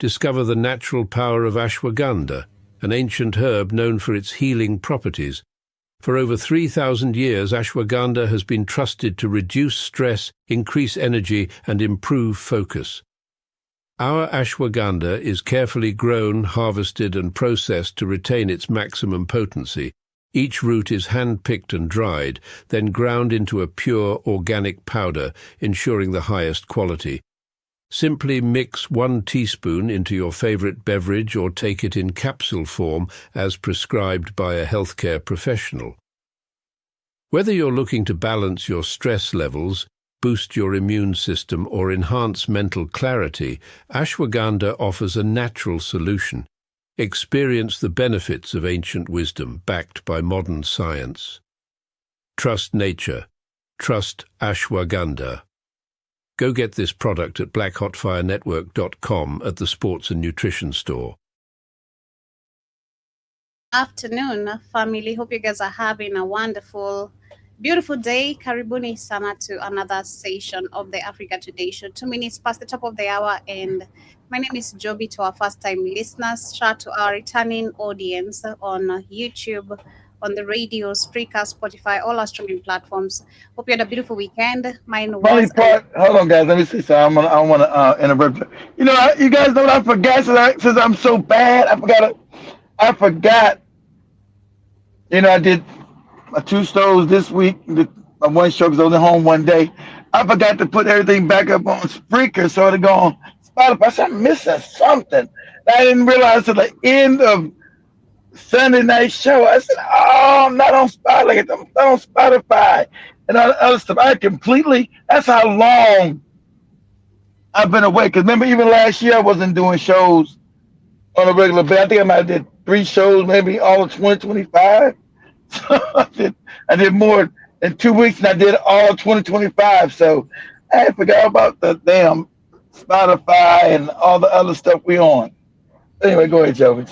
discover the natural power of ashwagandha, an ancient herb known for its healing properties. For over 3,000 years, ashwagandha has been trusted to reduce stress, increase energy, and improve focus. Our ashwagandha is carefully grown, harvested, and processed to retain its maximum potency. Each root is hand-picked and dried, then ground into a pure organic powder, ensuring the highest quality. Simply mix 1 teaspoon into your favorite beverage or take it in capsule form as prescribed by a healthcare professional. Whether you're looking to balance your stress levels, boost your immune system, or enhance mental clarity, ashwagandha offers a natural solution. Experience the benefits of ancient wisdom backed by modern science. Trust nature. Trust ashwagandha. Go get this product at blackhotfirenetwork.com at the Sports and Nutrition Store. Afternoon, family. Hope you guys are having a wonderful, beautiful day. Karibuni sana to another session of the Africa Today Show. 2 minutes past the top of the hour, and my name is Joby. To our first-time listeners, shout out to our returning audience on YouTube, on the radio, Spreaker, Spotify, all our streaming platforms. Hope you had a beautiful weekend. Mine Funny was. part, hold on, guys. Let me see something. I don't want to interrupt. You know, you guys know what I forgot since I'm so bad. I forgot. You know, I did my 2 shows this week. My 1 show because I was at home one day. I forgot to put everything back up on Spreaker, so it go on Spotify. I said, I'm missing something. I didn't realize till the end of Sunday night show. I said, oh, I'm not on Spotify. I'm not on Spotify. And all the other stuff. That's how long I've been away. Because remember, even last year, I wasn't doing shows on a regular basis. I think I might have did 3 shows, maybe all of 2025. So I did more in 2 weeks than I did all of 2025. So I forgot about the damn Spotify and all the other stuff we on. Anyway, go ahead, Joey.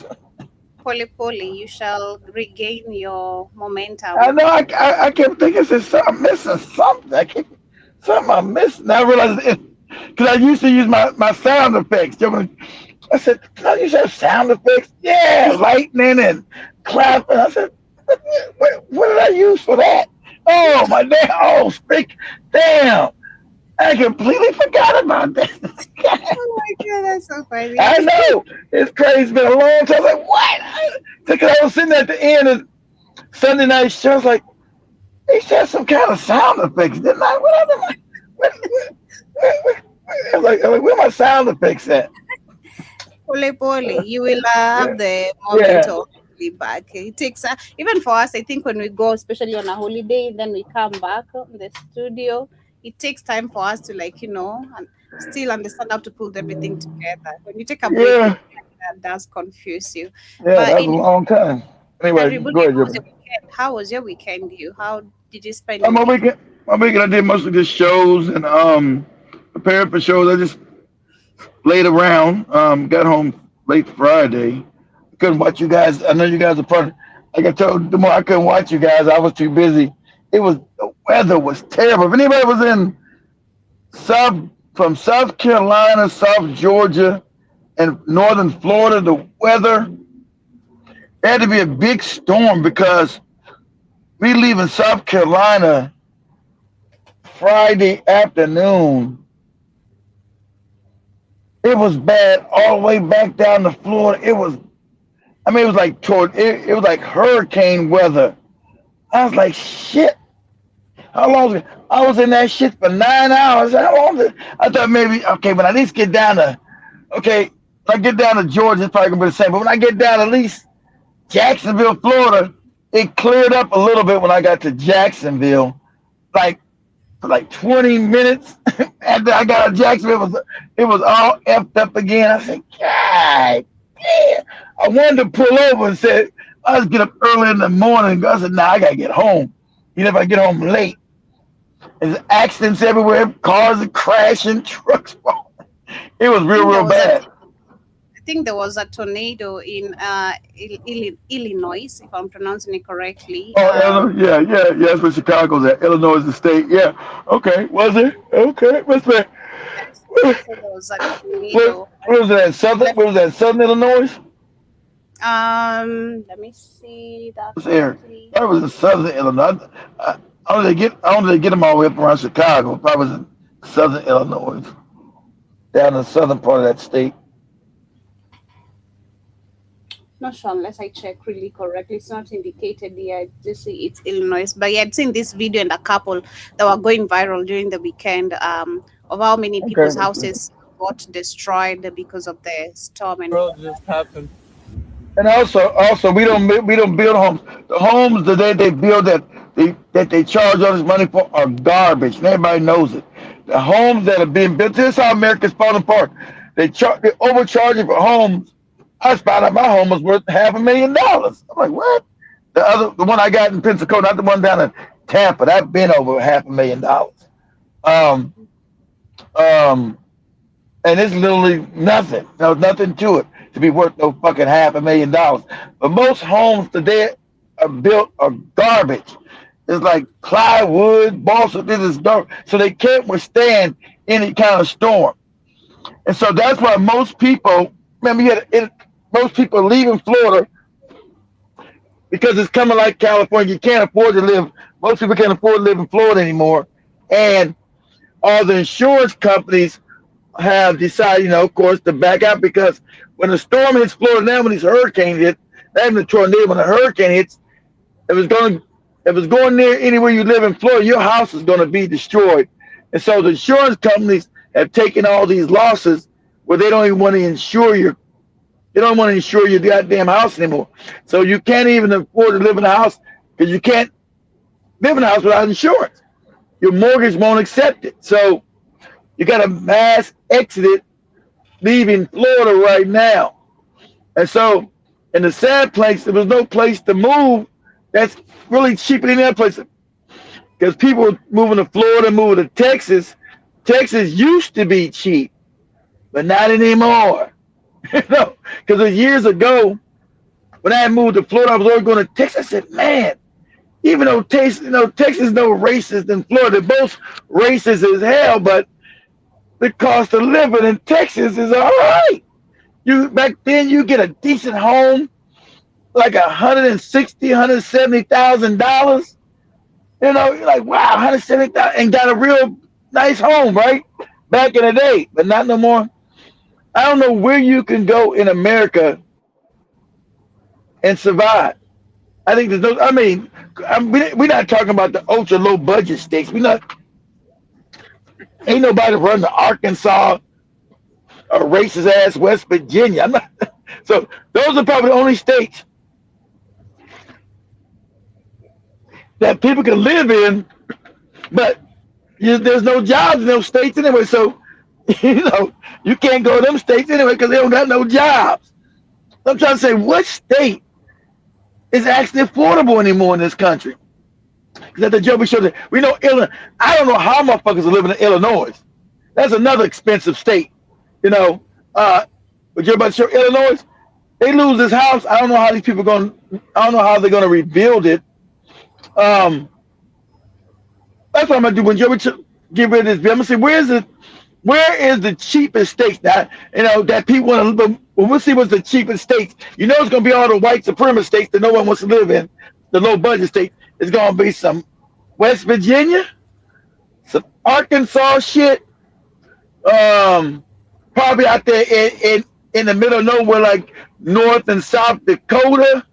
Poli, you shall regain your momentum. I know. I kept thinking, I'm missing something. Something I'm missing. I realized because I used to use my sound effects. I said, can I use your sound effects? Yeah, lightning and clapping. I said, what did I use for that? Oh, my damn. Oh, speak. Damn. I completely forgot about that. Oh my God, that's so funny. I know. It's crazy. It's been a long time. I was like, what? Because I was sitting at the end of Sunday night show. I was like, they said some kind of sound effects, didn't I? I was like, where my sound effects at? Poli, you will have the moment of back. It takes even for us. I think when we go, especially on a holiday, then we come back in the studio. It takes time for us to and still understand how to pull everything together. When you take a break, that does confuse you. Yeah, that's a long time. Anyway, go ahead. How was your weekend? How did you spend my weekend? My weekend, I did mostly just shows and prepared for shows. I just laid around. Got home late Friday. Couldn't watch you guys. I know you guys are part of, like I told the more I couldn't watch you guys. I was too busy. The weather was terrible. If anybody was in from South Carolina, South Georgia, and northern Florida, the weather had to be a big storm because we leave in South Carolina Friday afternoon. It was bad all the way back down to Florida. It was like it was like hurricane weather. I was like, shit. How long was it? I was in that shit for 9 hours. How long was it? I thought maybe, when I at least get down to, when I get down to Georgia, it's probably going to be the same. But when I get down at least Jacksonville, Florida, it cleared up a little bit when I got to Jacksonville. For 20 minutes after I got to Jacksonville, it was all effed up again. I said, God damn. I wanted to pull over and said, I was get up early in the morning. I said, I got to get home. If I get home late. There's accidents everywhere. Cars are crashing, trucks falling. It was real bad. I think there was a tornado in Illinois, if I'm pronouncing it correctly. Oh, yeah. That's where Chicago's at. Illinois is the state. Yeah. Okay. Was it? Okay. What's that? So there was like a What, tornado. what was that? Southern? What was that? Southern Illinois? Let me see that What's there? correctly. That was in Southern Illinois. I only get them all the way up around Chicago. Probably was in Southern Illinois, down in the southern part of that state. Not sure unless I check really correctly. It's not indicated here. I just see it's Illinois. But yeah, I'd seen this video and a couple that were going viral during the weekend of how many Okay. people's houses got destroyed because of the storm and World just happened. And also we don't build homes. The homes that they build that they charge all this money for are garbage. And everybody knows it. The homes that are being built. This is how America's falling apart. They overcharging for homes. I found out my home was worth $500,000. I'm like, what? The one I got in Pensacola, not the one down in Tampa, that been over $500,000. Um, um, and it's literally nothing. There's nothing to it to be worth no fucking $500,000. But most homes today are built are garbage. It's like plywood, balsa. This is dark, so they can't withstand any kind of storm. And so that's why most people, remember, most people leaving Florida because it's coming like California. You can't afford to live. Most people can't afford to live in Florida anymore, and all the insurance companies have decided, of course, to back out because when a storm hits Florida now, when these hurricanes hit, not even a tornado, when a hurricane hits, if it's going near anywhere you live in Florida, your house is going to be destroyed. And so the insurance companies have taken all these losses where they don't even want to insure your goddamn house anymore. So you can't even afford to live in a house because you can't live in a house without insurance. Your mortgage won't accept it. So you got a mass exodus leaving Florida right now. And so in the sad place, there was no place to move that's really cheaper than that place. Because people were moving to Florida, moving to Texas. Texas used to be cheap, but not anymore. Because years ago, when I moved to Florida, I was always going to Texas. I said, man, even though Texas is no racist than Florida, both racist as hell, but the cost of living in Texas is all right. Back then you get a decent home, like $170,000. You're like, wow, $170,000 and got a real nice home, right? Back in the day, but not no more. I don't know where you can go in America and survive. I think there's no. I mean, we're not talking about the ultra low budget states. Ain't nobody running to Arkansas or racist ass West Virginia. I'm not. So those are probably the only states that people can live in, but there's no jobs in those states anyway. So you can't go to them states anyway because they don't got no jobs. So I'm trying to say, what state is actually affordable anymore in this country? That the Joe showed that we know Illinois. I don't know how motherfuckers are living in Illinois. That's another expensive state. But Joe about to show Illinois, they lose this house. I don't know how these people going. I don't know how they're going to rebuild it. That's what I'm gonna do when Joe get rid of this bill. I'm gonna say, where is the cheapest states that that people want to live? Well, we'll see what's the cheapest states. It's gonna be all the white supremacist states that no one wants to live in. The low budget states. It's gonna be some West Virginia, some Arkansas shit, probably out there in the middle of nowhere, like North and South Dakota,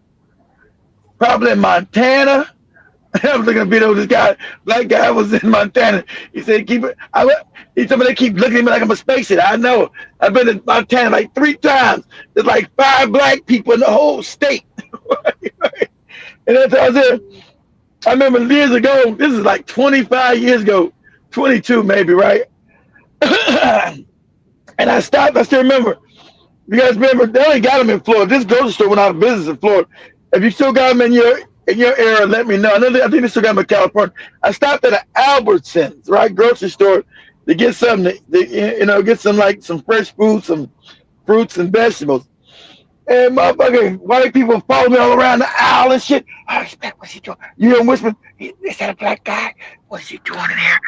probably in Montana. I was looking at a video of this guy, black guy was in Montana. He said, he told me they keep looking at me like I'm a space it. I know. I've been in Montana like 3 times. There's like 5 black people in the whole state. And that's how I was there. I remember years ago, this is like 25 years ago, 22 maybe, right? And I stopped. I still remember. You guys remember? They only got them in Florida. This grocery store went out of business in Florida. If you still got them in your area, let me know. I think they still got them in California. I stopped at an Albertsons, right, grocery store to get something, get some fresh food, some fruits and vegetables. And motherfucking white people follow me all around the aisle and shit. Oh, respect, what's he doing? You hear him whispering, is that a black guy? What is he doing in here?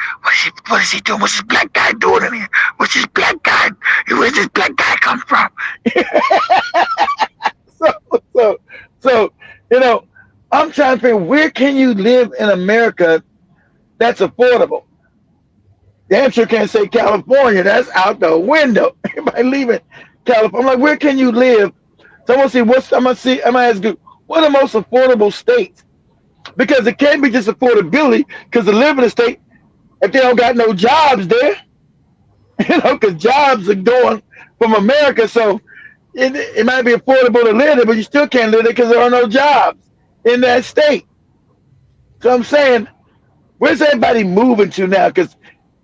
What is he doing? What's this black guy doing in here? What's this black guy? Where's this black guy come from? so, so, so, you know, I'm trying to figure where can you live in America that's affordable? Damn sure can't say California. That's out the window. Everybody leaving California. I'm like, where can you live? So I'm gonna ask you, what are the most affordable states? Because it can't be just affordability, because to live in a state, if they don't got no jobs there, because jobs are going from America, so it might be affordable to live there, but you still can't live there because there are no jobs in that state. So I'm saying, where's everybody moving to now? Because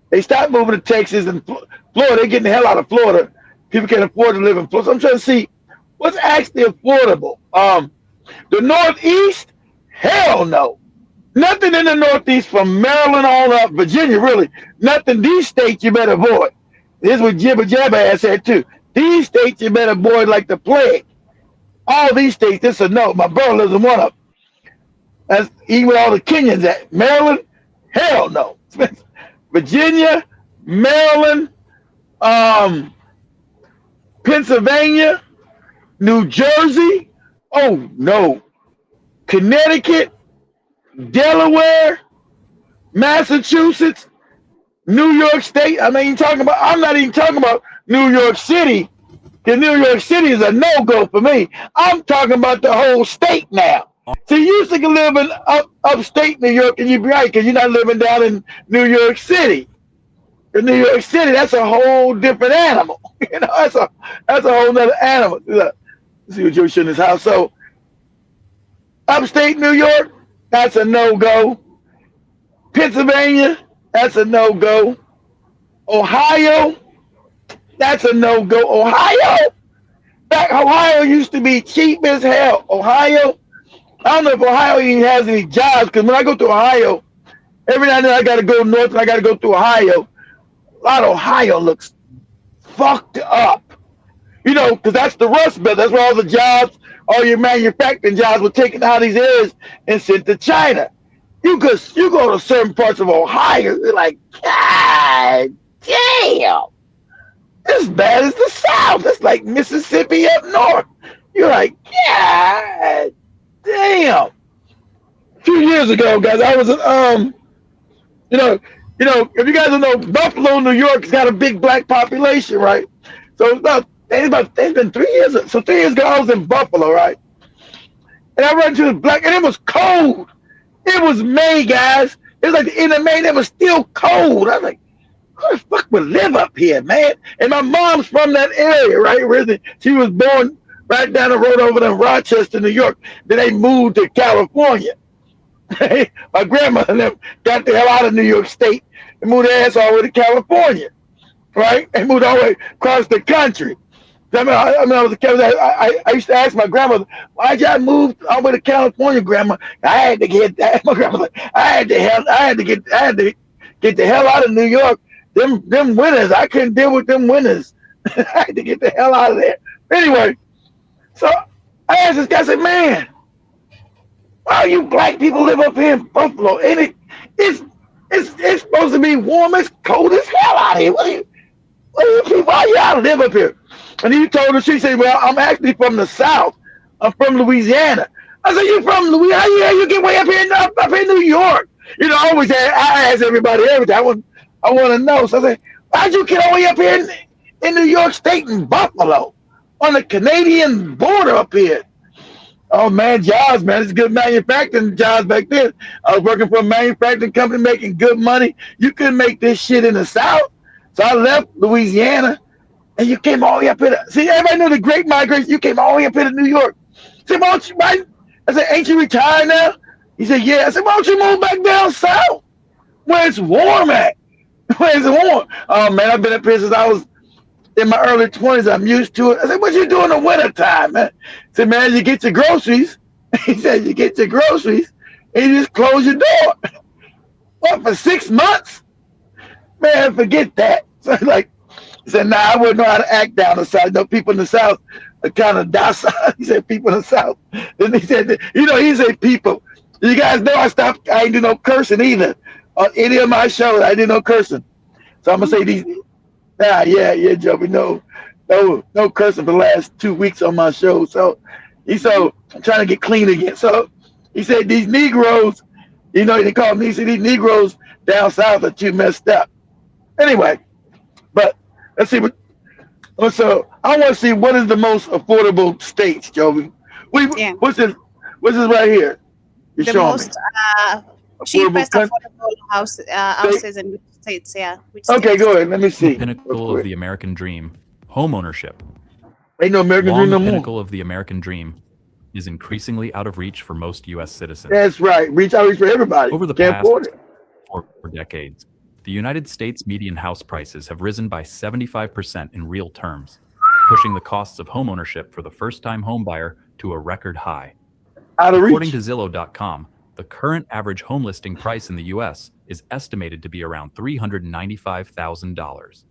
they stopped moving to Texas and Florida. They're getting the hell out of Florida. People can't afford to live in Florida. So I'm trying to see what's actually affordable. The Northeast, hell no. Nothing in the Northeast from Maryland on up, Virginia, really. Nothing. These states you better avoid. This is what Jibba Jabba ass said too. These states you better avoid like the plague. All these states, this is a no. My brother lives in one of them. That's even with all the Kenyans at. Maryland, hell no. Virginia, Maryland, Pennsylvania, New Jersey, oh no. Connecticut, Delaware, Massachusetts, New York State. I'm not even talking about New York City, because New York City is a no-go for me. I'm talking about the whole state now. So you used to live in upstate New York, and you'd be right, because you're not living down in New York City. In New York City, that's a whole different animal. That's a whole nother animal. Let's see what you're in this house. So upstate New York, that's a no-go. Pennsylvania, that's a no-go. Ohio, that's a no-go. Ohio used to be cheap as hell. Ohio, I don't know if Ohio even has any jobs, because when I go to Ohio, every now and then I got to go north and I got to go through Ohio. A lot of Ohio looks fucked up. Because that's the Rust Belt. That's where all the jobs, all your manufacturing jobs were taken out of these areas and sent to China. You go to certain parts of Ohio, you're like, God damn. As bad as the South. It's like Mississippi up north. You're like, God damn. A few years ago, guys, I was if you guys don't know, Buffalo, New York has got a big black population, right? So it's been 3 years. So 3 years ago, I was in Buffalo, right? And I ran into the black, and it was cold. It was May, guys. It was like the end of May, and it was still cold. I was like, who the fuck would live up here, man? And my mom's from that area, right? She was born right down the road over there in Rochester, New York. Then they moved to California. My grandmother and them got the hell out of New York State and moved their ass all the way to California, right? And moved all the way across the country. I used to ask my grandmother, why'd y'all move all the way to California, Grandma? I had to get that. My grandmother, I had to get the hell out of New York. Them winters, I couldn't deal with them winters. I had to get the hell out of there. Anyway, so I asked this guy, I said, man, why you black people live up here in Buffalo? And it's supposed to be warm. It's cold as hell out here. Why y'all live up here? And he told her, she said, well, I'm actually from the South. I'm from Louisiana. I said, you from Louisiana? Yeah, you get way up here in New York. I ask everybody everything. I want to know. So I said, why'd you get all the way up here in New York State in Buffalo on the Canadian border up here? Oh, man, jobs, man. It's good manufacturing jobs back then. I was working for a manufacturing company making good money. You couldn't make this shit in the South. So I left Louisiana, and you came all the way up here. See, everybody knew the Great Migration. You came all the way up here to New York. I said, I said, ain't you retired now? He said, yeah. I said, why don't you move back down south where it's warm at? Where it's warm. Oh, man, I've been up here since I was in my early 20s. I'm used to it. I said, what you do in the wintertime, man? I said, man, you get your groceries. He said, you get your groceries, and you just close your door. What, for 6 months? Man, forget that. So he said, nah, I wouldn't know how to act down the South. People in the South kind of docile. He said people in the South. Then he said, he said people. You guys know I ain't do no cursing either. On any of my shows, I did no cursing. So I'm gonna say these. Yeah, Joey. No cursing for the last 2 weeks on my show. So I'm trying to get clean again. So he said these Negroes, they call me. He said these Negroes down south are too messed up. Anyway, but let's see what. So I want to see what is the most affordable states, Joey. What's this? What's this right here? You're the showing most cheapest affordable houses in which states? Yeah. Which okay, states? go ahead. Let me see. Pinnacle of the American dream, home ownership. Ain't no American dream no more. The pinnacle of the American dream is increasingly out of reach for most U.S. citizens. That's right. Reach for everybody. Over the Can't past afford it. 4 decades, the United States median house prices have risen by 75% in real terms, pushing the costs of homeownership for the first-time homebuyer to a record high. Out of reach. According to Zillow.com, the current average home listing price in the U.S. is estimated to be around $395,000.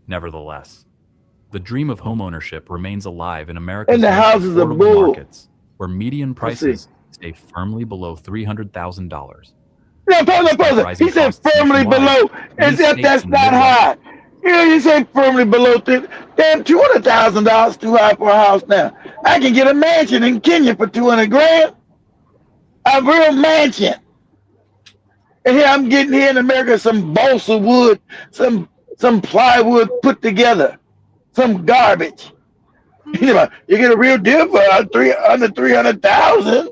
Nevertheless, the dream of homeownership remains alive in America's And the houses are bull. markets, where median prices stay firmly below $300,000. No, pause. He said firmly below, as if that's not high. He said firmly below. Damn, $200,000 too high for a house now. I can get a mansion in Kenya for $200,000. A real mansion. And here I'm getting here in America some balsa wood, some plywood put together, some garbage. You get a real deal for under $300,000.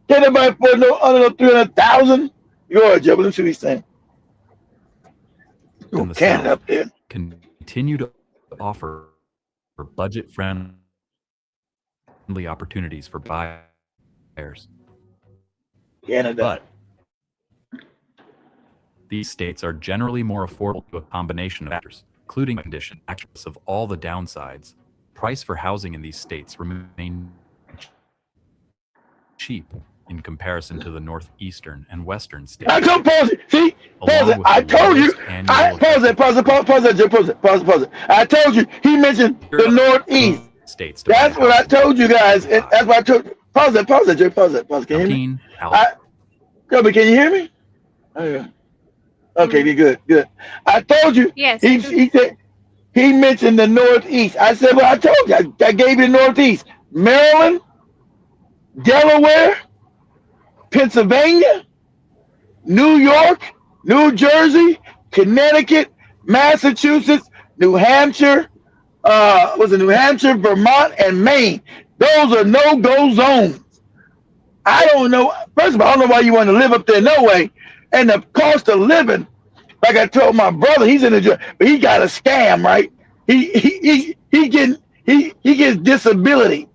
Can't nobody afford no under $300,000. Go ahead, Joe. Let's see what he's saying. In the Canada South up there. continue to offer for budget-friendly opportunities for buyers. Canada. But these states are generally more affordable to a combination of factors, including condition, access of all the downsides. Price for housing in these states remain cheap in comparison to the northeastern and western states. I told pause it. See, pause it. I told you. Pause it. Pause it, Joe. Pause it. I told you. He mentioned the northeast states. That's what I told you guys. That's what I told. Pause it, Joe. Pause it. Can you hear me? Kobe, can you hear me? Oh, yeah. Okay, good. I told you. Yes. He said he mentioned the northeast. I said, well, I told you. I gave you the northeast. Maryland, Delaware, Pennsylvania, New York, New Jersey, Connecticut, Massachusetts, New Hampshire, New Hampshire, Vermont, and Maine. Those are no-go zones. I don't know. First of all, I don't know why you want to live up there. No way. And the cost of living, like I told my brother, he's in the job, but he got a scam, right? He gets disability.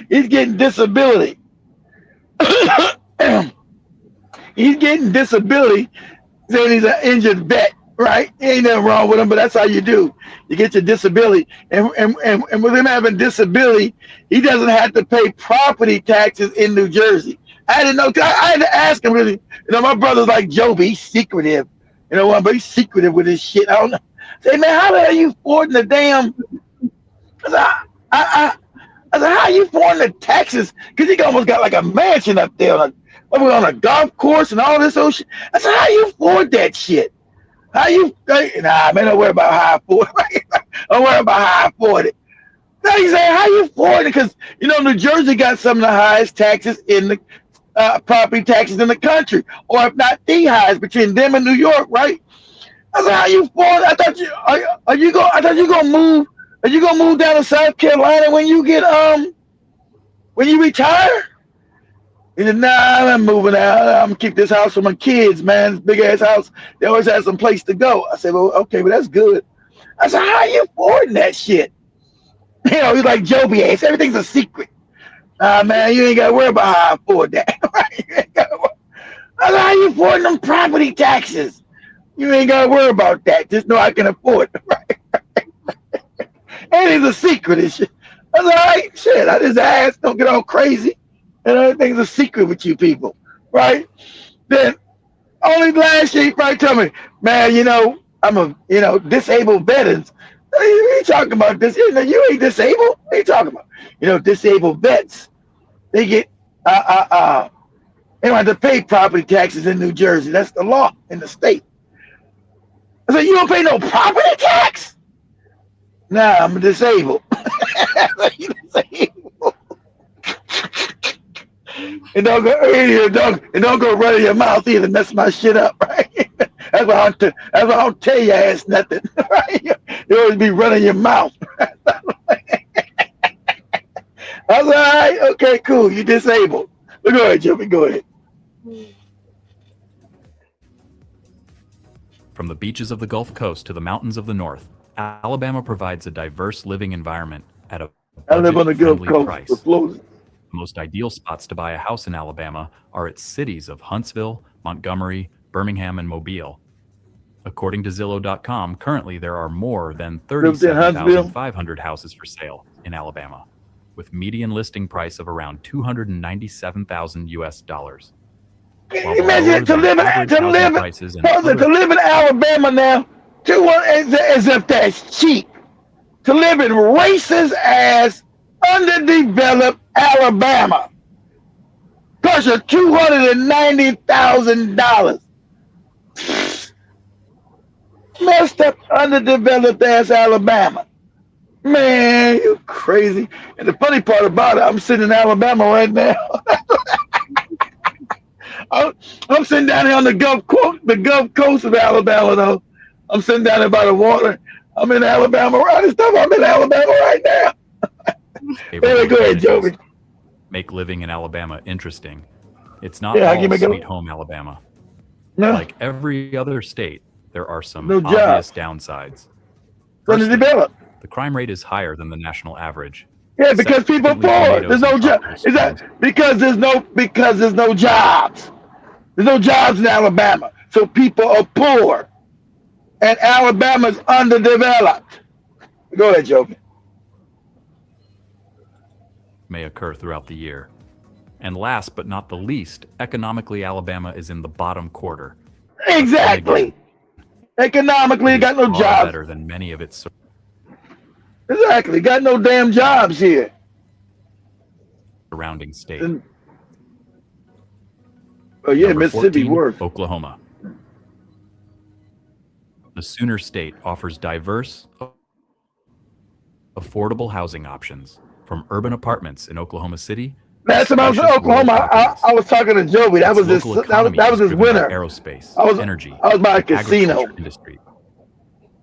He's getting disability. He's getting disability, saying he's an injured vet, right? Ain't nothing wrong with him, but that's how you do. You get your disability, and with him having disability, he doesn't have to pay property taxes in New Jersey. I didn't know. I had to ask him. Really, my brother's like Joby. He's secretive, but he's secretive with his shit. I don't know. Say, man, how the hell are you affording the damn? I said, how are you affording the taxes? Because he almost got like a mansion up there on a golf course and all this old shit. I said, how you afford that shit? Nah, man, don't worry about how I afford it. Don't worry about how I afford it. Now you say, how you afford it? Because, New Jersey got some of the highest taxes in the property taxes in the country, or if not the highest between them and New York, right? I said, how you afford it? I thought you gonna move. Are you gonna move down to South Carolina when you get when you retire? He said, nah, I'm moving out. I'm gonna keep this house for my kids, man. This big ass house. They always have some place to go. I said, well, okay, but that's good. I said, how are you affording that shit? He's like Joby ass. Everything's a secret. Man, you ain't gotta worry about how I afford that. I said, how you affording them property taxes? You ain't gotta worry about that. Just know I can afford it. Right? And it's a secret and shit. I said, all right, shit. I just asked. Don't get all crazy. And everything's a secret with you people, right? Then only last year he probably told me, man, I'm a disabled veterans. What are you talking about? This, you ain't disabled. What are you talking about? Disabled vets, they get they don't have to pay property taxes in New Jersey. That's the law in the state. I said, you don't pay no property tax? Nah, I'm disabled. You disabled. And don't go running your mouth either. Mess my shit up, right? That's why I don't tell your ass nothing. Right? You always be running your mouth. I was all right. Okay, cool. You disabled. But go ahead, Jimmy. Go ahead. From the beaches of the Gulf Coast to the mountains of the north, Alabama provides a diverse living environment at a budget-friendly price. The most ideal spots to buy a house in Alabama are its cities of Huntsville, Montgomery, Birmingham, and Mobile. According to Zillow.com, currently there are more than 37,500 houses for sale in Alabama, with median listing price of around $297,000 US. Imagine to live in Alabama now, as if that's cheap. To live in racist ass, underdeveloped Alabama costs you $290,000. Messed up, underdeveloped ass Alabama. Man, you crazy. And the funny part about it, I'm sitting in Alabama right now. I'm sitting down here on the Gulf Coast of Alabama, though. I'm sitting down there by the water. I'm in Alabama right now. Anyway, go ahead, Joey. Make living in Alabama interesting. It's not all sweet home Alabama. No. Like every other state, there are some obvious downsides. Firstly, Underdeveloped. the crime rate is higher than the national average. Yeah, because people are poor. There's no job. Is that because there's no jobs? There's no jobs in Alabama, so people are poor, and Alabama's underdeveloped. Go ahead, Joe. May occur throughout the year. And last but not the least, economically, Alabama is in the bottom quarter. Exactly. Economically, it got no jobs. Better than many of its. Exactly. Got no damn jobs here. Surrounding state. Oh yeah, Number Mississippi 14, worse. Oklahoma. The Sooner State offers diverse, affordable housing options, from urban apartments in Oklahoma City. That's about Oklahoma. I was talking to Joey. That was this winter. Aerospace, energy. I was by a casino. Industry.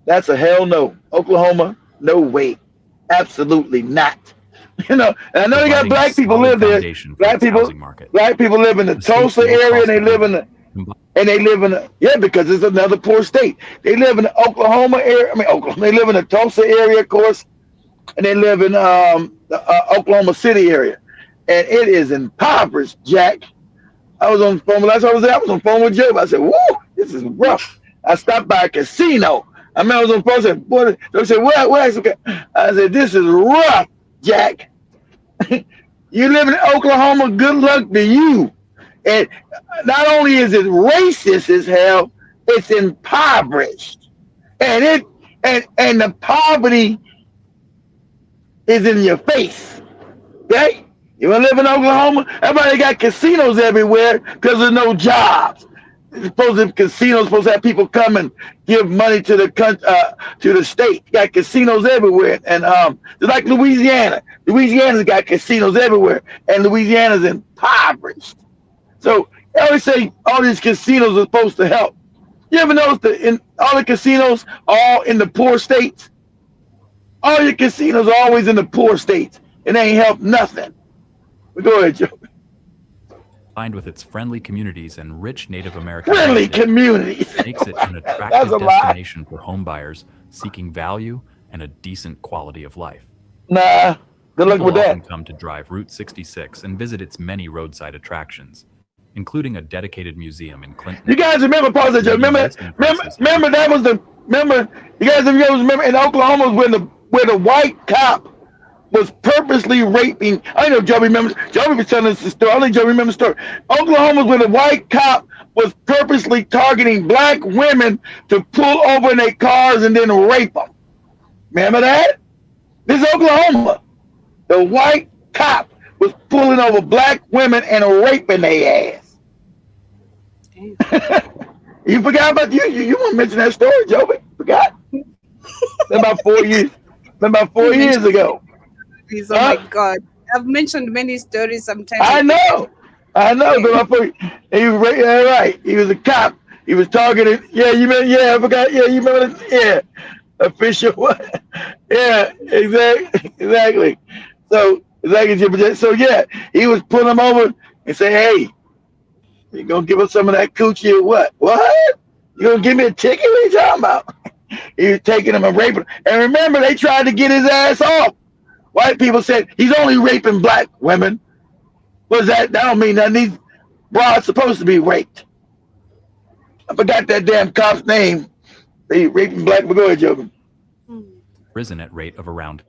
That's a hell no. Oklahoma, no way. Absolutely not. And I know they got black people live there. Black people live in the Tulsa area, and they live in the because it's another poor state. They live in the Oklahoma area. They live in the Tulsa area, of course, and they live in the Oklahoma City area, and it is impoverished. Jack, I was on the phone last time I was there. I was on the phone with Joe. I said, "Woo, this is rough." I stopped by a casino. I was on the phone. I said, "What?" They said, "What?" I said, "This is rough, Jack. You live in Oklahoma, good luck to you." And not only is it racist as hell, it's impoverished. And the poverty is in your face. Okay? You want to live in Oklahoma? Everybody got casinos everywhere because there's no jobs. Casinos supposed to have people come and give money to the state. You got casinos everywhere, and it's like Louisiana. Louisiana's got casinos everywhere, and Louisiana's impoverished. So I always say all these casinos are supposed to help. You ever notice in all the casinos, all in the poor states? All your casinos are always in the poor states, and they ain't helped nothing. But go ahead, Joe. Combined with its friendly communities and rich Native American communities, makes it an attractive destination for home buyers seeking value and a decent quality of life. Nah, good luck with that. People often come to drive Route 66 and visit its many roadside attractions, including a dedicated museum in Clinton. You guys remember, pause it, Joe. Remember that was remember you guys remember in Oklahoma where the white cop was purposely raping. I know Joey remembers. Joey was telling us the story. I think Joey remembers the story. Oklahoma, where the white cop was purposely targeting black women to pull over in their cars and then rape them. Remember that? This is Oklahoma. The white cop was pulling over black women and raping their ass. You forgot about you want to mention that story, Joby? Forgot? About 4 years. About 4 years ago. Oh my God! I've mentioned many stories sometimes. I know. But he was right. He was a cop. He was targeted. Yeah, you remember? Yeah, I forgot. Yeah, you remember? Yeah, official. Yeah, exactly. So yeah, he was pulling them over and say, "Hey, you gonna give us some of that coochie or what? What? You gonna give me a ticket? What are you talking about?" He was taking him and raping him. And remember, they tried to get his ass off. White people said he's only raping black women. What's that? That don't mean nothing. These broads supposed to be raped. I forgot that damn cop's name. They raping black. Go ahead, Joker. Risen at rate of around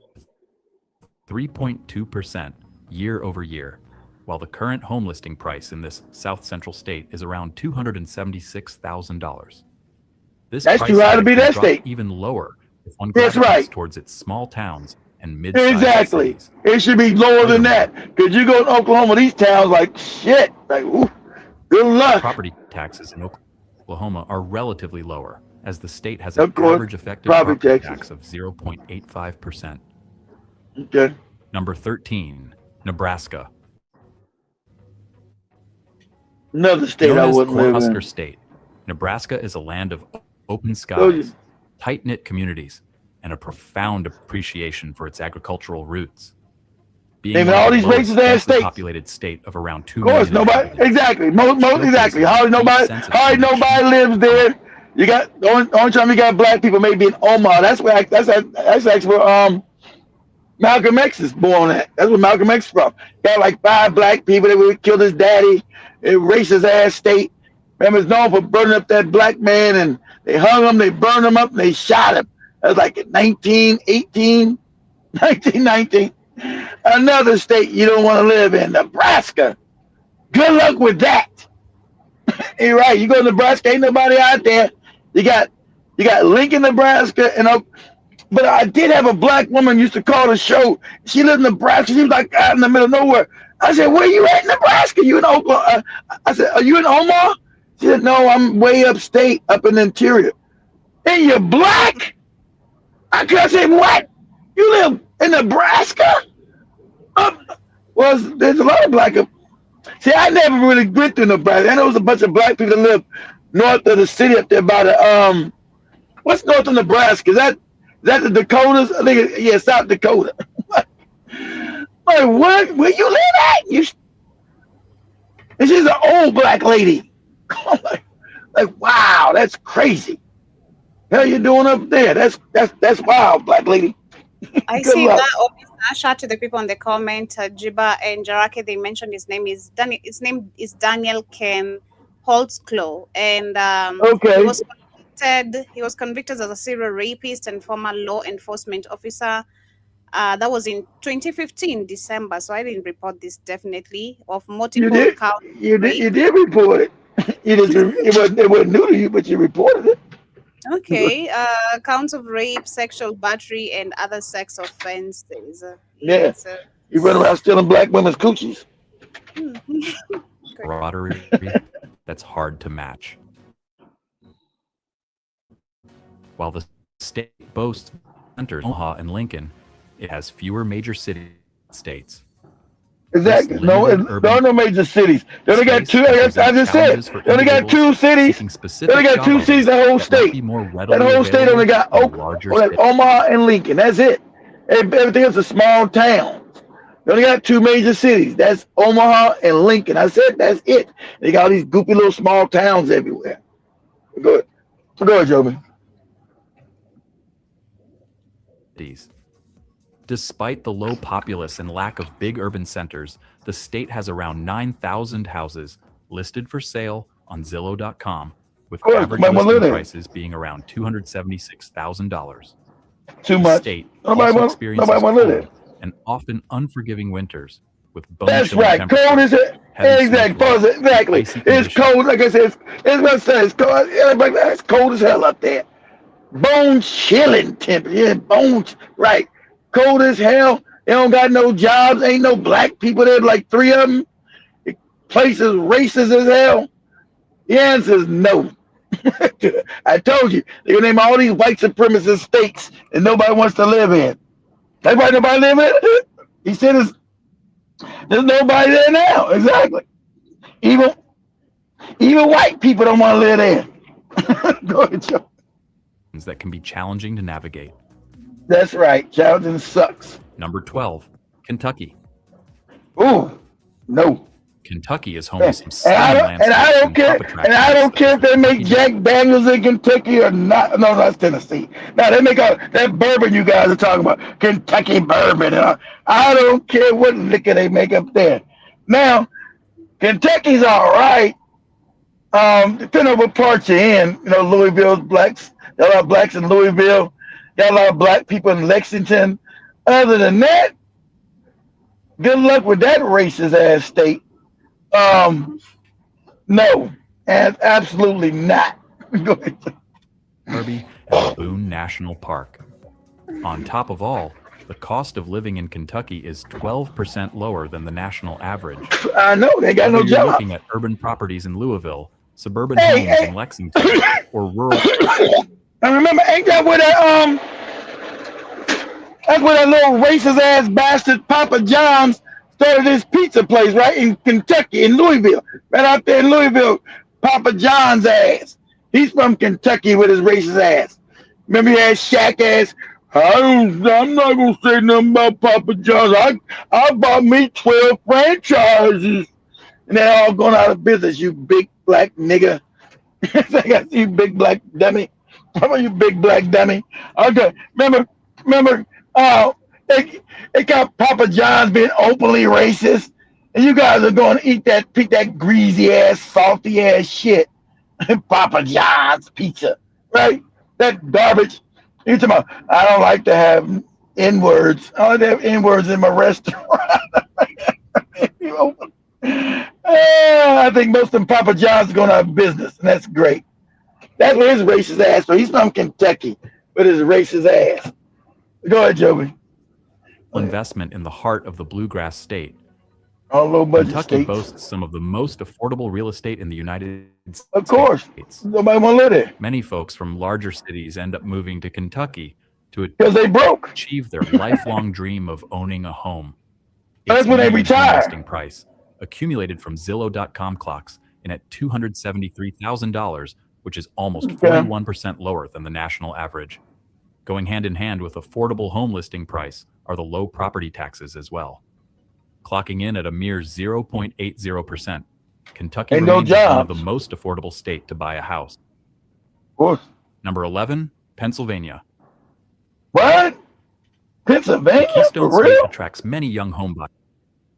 3.2% year over year, while the current home listing price in this South Central state is around $276,000. That's too high to be that state. Even lower if one gravitates towards its small towns and mid-sized exactly. cities. It should be lower than that, because you go to Oklahoma, these towns like shit. Like, ooh, good luck. Property taxes in Oklahoma are relatively lower, as the state has an average effective property tax of 0.85%. Okay. Number 13, Nebraska. Another state I wouldn't live in. Cornhusker State, Nebraska is a land of open skies, tight-knit communities, and a profound appreciation for its agricultural roots. Being all these racist ass states, populated state of around 2 million. Of course, nobody exactly. Exactly. Hardly nobody lives there. You got the only time you got black people maybe in Omaha. That's actually where Malcolm X is born at. That's where Malcolm X is from. Got like 5 black people that would kill his daddy. A racist ass state. Remember, it's known for burning up that black man, and they hung him, they burned him up, and they shot him. That was like in 1919. Another state you don't want to live in, Nebraska. Good luck with that. You're right. You go to Nebraska, ain't nobody out there. You got Lincoln, Nebraska, but I did have a black woman used to call the show. She lived in Nebraska. She was like out in the middle of nowhere. I said, "Where you at in Nebraska? You in Oklahoma?" I said, "Are you in Omaha?" She said, "No, I'm way upstate, up in the interior." And you're black? I said, "What? You live in Nebraska?" Well, there's a lot of black. See, I never really went through Nebraska. I know there's a bunch of black people that live north of the city up there by the what's north of Nebraska? Is that the Dakotas? I think South Dakota. Like, what? Where you live at? And she's an old black lady. like, wow, that's crazy. Hell, you doing up there? That's wild, black lady. I see that. Shout out to the people in the comment. Jiba and Jarake, they mentioned his name is Daniel. His name is Daniel Ken Holtzclaw, and he was convicted as a serial rapist and former law enforcement officer. That was in 2015 December. So I didn't report this definitely of multiple counts. You did report it. It wasn't new to you, but you reported it. Okay, counts of rape, sexual battery, and other sex offenses. Yeah, you run around stealing black women's coochies. Camaraderie that's hard to match. While the state boasts centers Omaha and Lincoln, it has fewer major states. Exactly. No major cities. They only got 2. I just said. They only got 2 cities. They only got 2 cities. The whole state. That whole state only got Omaha and Lincoln. That's it. Everything else is small towns. They only got 2 major cities. That's Omaha and Lincoln. I said that's it. They got all these goopy little small towns everywhere. Go ahead, Joby. Despite the low populace and lack of big urban centers, the state has around 9,000 houses listed for sale on Zillow.com, with average listing prices being around $276,000. Too much. The state also experiences cold and often unforgiving winters with bone-chilling temperatures. Cold is it? Exactly. It's cold. Like I said, it's cold. It's cold as hell up there. bone chilling temperature. Yeah, bones, right. Cold as hell. They don't got no jobs. Ain't no black people there, like 3 of them. The place is racist as hell. The answer is no. I told you, they're going to name all these white supremacist states that nobody wants to live in. That's why nobody live in it. He said there's nobody there now. Exactly. Even white people don't want to live there. Go ahead, Joe. That can be challenging to navigate. That's right. Challenging sucks. Number 12, Kentucky. Ooh, no. Kentucky is home to some And stunning landscapes I don't care. And I don't care if they make Jack Daniels in Kentucky or not. No, that's Tennessee. Now they make out that bourbon you guys are talking about, Kentucky bourbon. And I don't care what liquor they make up there. Now, Kentucky's all right. Depending on what part you're in, Louisville's blacks. Got a lot of blacks in Louisville. Got a lot of black people in Lexington. Other than that, good luck with that racist ass state. No, and absolutely not. Go ahead. Herbie and Boone National Park. On top of all, the cost of living in Kentucky is 12% lower than the national average. I know, they got no Whether job. You're looking at urban properties in Louisville, suburban homes in Lexington, or rural. I remember, ain't that where that's where that little racist ass bastard Papa John's started his pizza place, right? In Kentucky, in Louisville. Right out there in Louisville, Papa John's ass. He's from Kentucky with his racist ass. Remember he had Shaq ass? I'm not going to say nothing about Papa John's. I bought me 12 franchises. And they're all going out of business, you big black nigga. I see you big black dummy. How about you big black dummy? Okay, remember, they got Papa John's being openly racist, and you guys are going to eat that greasy ass, salty ass shit. Papa John's pizza, right? That garbage. You talking about? I don't like to have N-words. I don't like to have N-words in my restaurant. I think most of them Papa John's are going out of business, and that's great. That's where his racist ass. So he's from Kentucky with his racist ass. Go ahead, Joey. Investment in the heart of the bluegrass state. All low budget Kentucky states. boasts some of the most affordable real estate in the United States. Of course. Nobody want to live there. Many folks from larger cities end up moving to Kentucky to because they broke. Achieve their lifelong dream of owning a home. That's when they retire. Listing price accumulated from Zillow.com clocks in at $273,000, which is almost 41% lower than the national average. Going hand in hand with affordable home listing price are the low property taxes as well. Clocking in at a mere 0.80%, Kentucky remains one of the most affordable state to buy a house. Of course. Number 11, Pennsylvania. What? Pennsylvania? The Keystone For State real? attracts many young home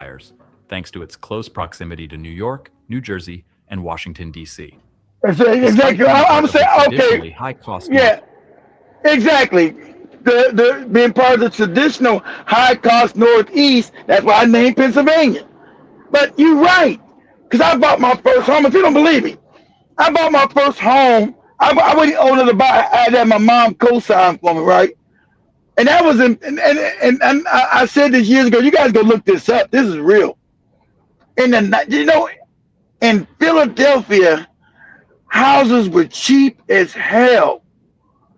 buyers, thanks to its close proximity to New York, New Jersey, and Washington, D.C. Exactly. I'm saying, okay. High cost. Yeah, exactly. The being part of the traditional high cost Northeast, that's why I named Pennsylvania. But you're right, because I bought my first home. If you don't believe me, I bought my first home. I wasn't old enough to buy. I had my mom co-sign for me, right? And that was and I said this years ago. You guys go look this up. This is real. In Philadelphia, houses were cheap as hell.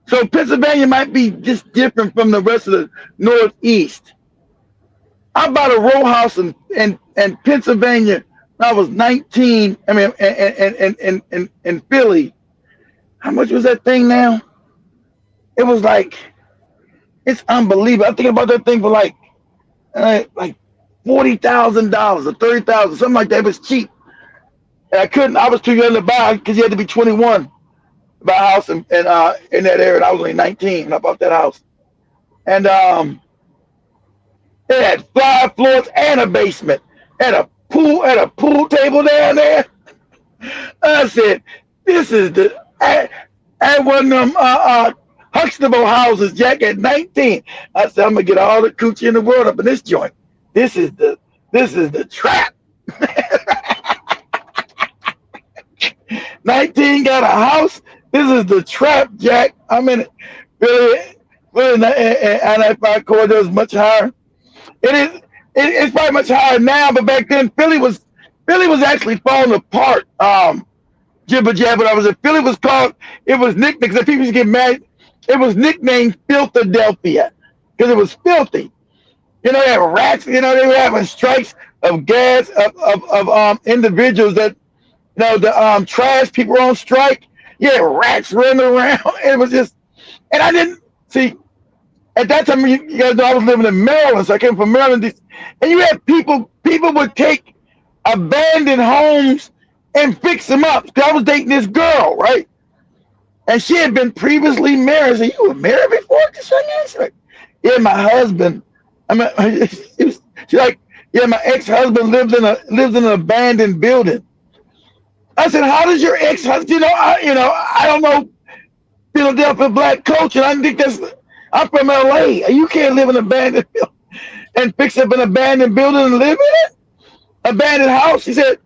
So Pennsylvania might be just different from the rest of the Northeast. I bought a row house in Pennsylvania when I was 19. I mean, in Philly. How much was that thing now? It was like, it's unbelievable. I'm thinking about that thing for like $40,000 or $30,000, something like that. It was cheap. And I was too young to buy because you had to be 21 to buy a house in that area. And I was only 19 when I bought that house. And it had 5 floors and a basement and a pool table down there. I said, this is I one of them Huxtable houses, Jack, at 19. I said, I'm gonna get all the coochie in the world up in this joint. This is the trap. 19 got a house This is the trap, Jack. I'm in really not, and if I corridor is much higher. It is. It's probably much higher now, but back then Philly was actually falling apart. Jibber Jabber. I was in Philly was called. It was nicknamed because people used to get mad. It was nicknamed Philadelphia because it was filthy. You know, they had rats. You know, they were having strikes of gas of individuals that the trash people were on strike. Yeah, rats running around. It was just, and I didn't see at that time. You guys know I was living in Maryland, so I came from Maryland. And you had people would take abandoned homes and fix them up. Because I was dating this girl, right? And she had been previously married. I said, "You were married before?" She's like, "Yeah, my husband." She's like, "Yeah, my ex-husband lives in an abandoned building." I said, "How does your ex-husband?" I don't know Philadelphia black culture. I think I'm from LA. You can't live in an abandoned building and fix up an abandoned building and live in it. Abandoned house. She said,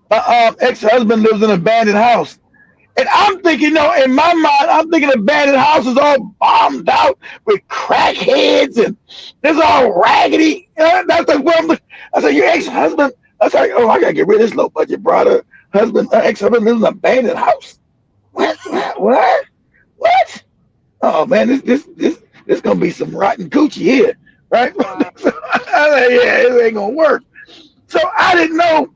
ex-husband lives in an abandoned house. And I'm thinking, in my mind, I'm thinking abandoned houses all bombed out with crackheads and it's all raggedy. That's like what I'm looking. I said, your ex-husband? I was like, oh, I gotta get rid of this low budget brother. Ex-husband lives in an abandoned house. What? Oh man, this gonna be some rotten coochie here, right? So I was like, yeah, it ain't gonna work. So I didn't know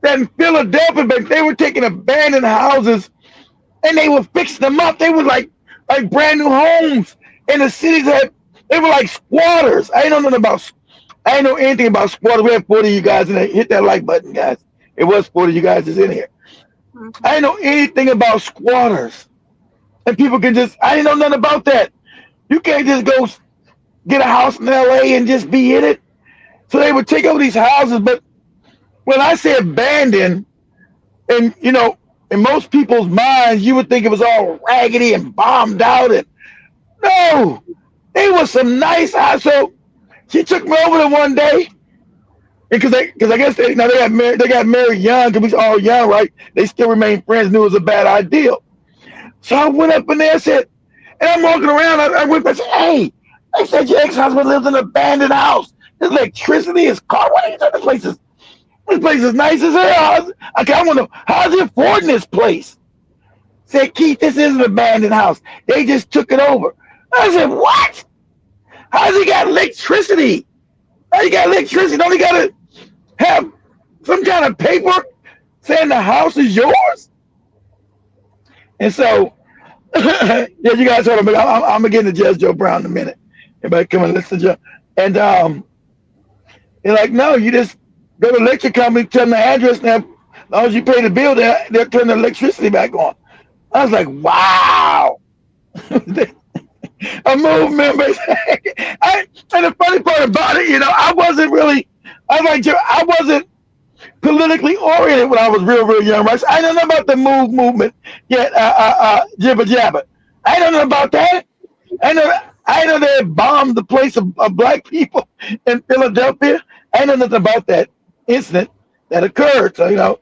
that in Philadelphia, but they were taking abandoned houses and they were fixing them up. They were like brand new homes in the cities they were like squatters. I didn't know anything about squatters. We have 40 of you guys in there. Hit that like button, guys. It was 40 of you guys that's in here. I didn't know anything about squatters. And people I didn't know nothing about that. You can't just go get a house in LA and just be in it. So they would take over these houses. But when I say abandoned, and in most people's minds, you would think it was all raggedy and bombed out. And no, it was some nice house. So she took me over there one day. Because I guess they got married. They got married young because we was all young, right? They still remained friends. Knew it was a bad idea. So I went up in there and said, and I'm walking around. I went and said, "Hey, I said your ex-husband lives in an abandoned house. There's electricity, his car. What are you doing? This place is nice as hell. I want to know, how's he affording this place?" Said, "Keith, this is an abandoned house. They just took it over." I said, "What? How's he got electricity? How you got electricity? Don't he got to have some kind of paper saying the house is yours?" And so, yeah, you guys heard him, but I'm going to get into Judge Joe Brown in a minute. Everybody come and listen to Joe. And they're like, "No, you just go to the electric company, tell them the address, now, as long as you pay the bill, they'll turn the electricity back on." I was like, wow. A move member. And the funny part about it, I wasn't politically oriented when I was real young, right? So I didn't know about the movement yet, jibber jabber. I didn't know about that. I know they had bombed the place of black people in Philadelphia. I didn't know nothing about that incident that occurred. So,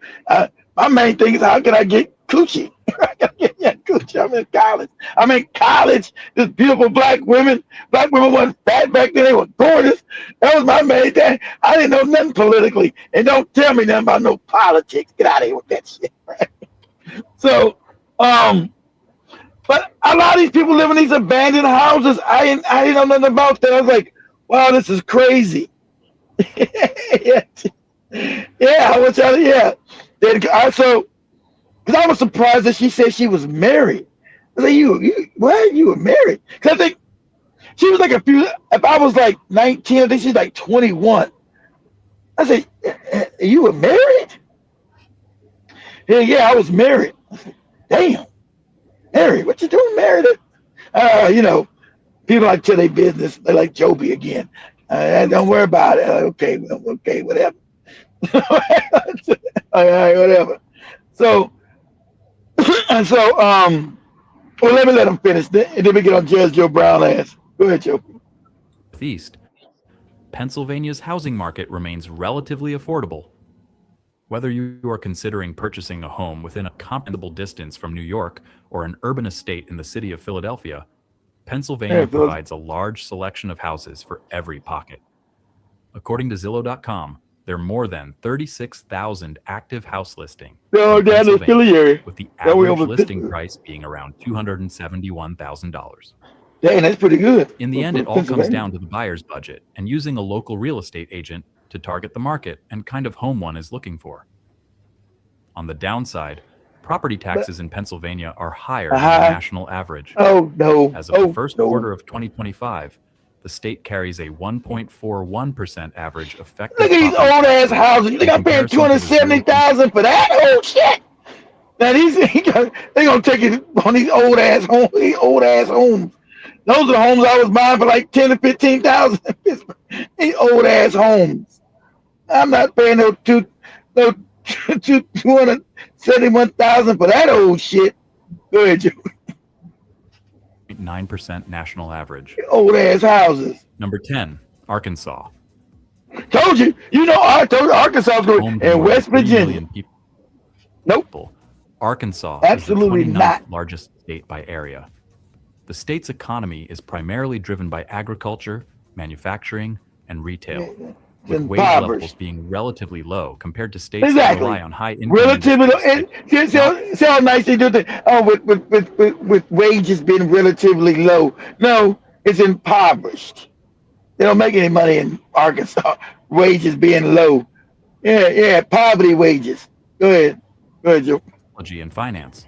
my main thing is, how can I get coochie? I gotta get coochie. I'm in college. There's beautiful black women. Black women weren't fat back then. They were gorgeous. That was my main thing. I didn't know nothing politically. And don't tell me nothing about no politics. Get out of here with that shit, right? So, but a lot of these people live in these abandoned houses. I didn't know nothing about that. I was like, wow, this is crazy. Yeah. I was trying to, yeah. Because I was surprised that she said she was married. I said, you were married? Because I think she was like if I was like 19, I think she's like 21. I said, you were married? Yeah, I was married. I said, damn, married? What you doing married? People like tell their business. They like Joby again. Don't worry about it. Okay, whatever. All right, whatever. So, well, let me let him finish, and then we get on Judge Joe Brown ass. Go ahead, Joe. Northeast, Pennsylvania's housing market remains relatively affordable. Whether you are considering purchasing a home within a comparable distance from New York or an urban estate in the city of Philadelphia, Pennsylvania provides a large selection of houses for every pocket. According to Zillow.com, there are more than 36,000 active house listings in Pennsylvania, with the average listing price being around $271,000. Dang, that's pretty good. In the end, it all comes down to the buyer's budget and using a local real estate agent to target the market and kind of home one is looking for. On the downside, property taxes in Pennsylvania are higher than the national average. Oh, no. As of the first quarter of 2025, the state carries a 1.41% average effective. Look at these old ass houses. You think I'm paying $270,000 for that old shit? Now they gonna take it on these old ass homes. These old ass homes. Those are the homes I was buying for like $10,000 to $15,000. These old ass homes. I'm not paying no $271,000 for that old shit. Go ahead, Joe. 9% national average. Old ass houses. Number 10, Arkansas. Told you. I told you Arkansas is going in West Virginia. Nope. Arkansas absolutely is the 29th not largest state by area. The state's economy is primarily driven by agriculture, manufacturing, and retail, with wage levels being relatively low compared to states that rely on high income. Relatively low. See how nice they do that? Oh, with wages being relatively low. No, it's impoverished. They don't make any money in Arkansas. Wages being low. Yeah, poverty wages. Go ahead, Joe. Technology and finance.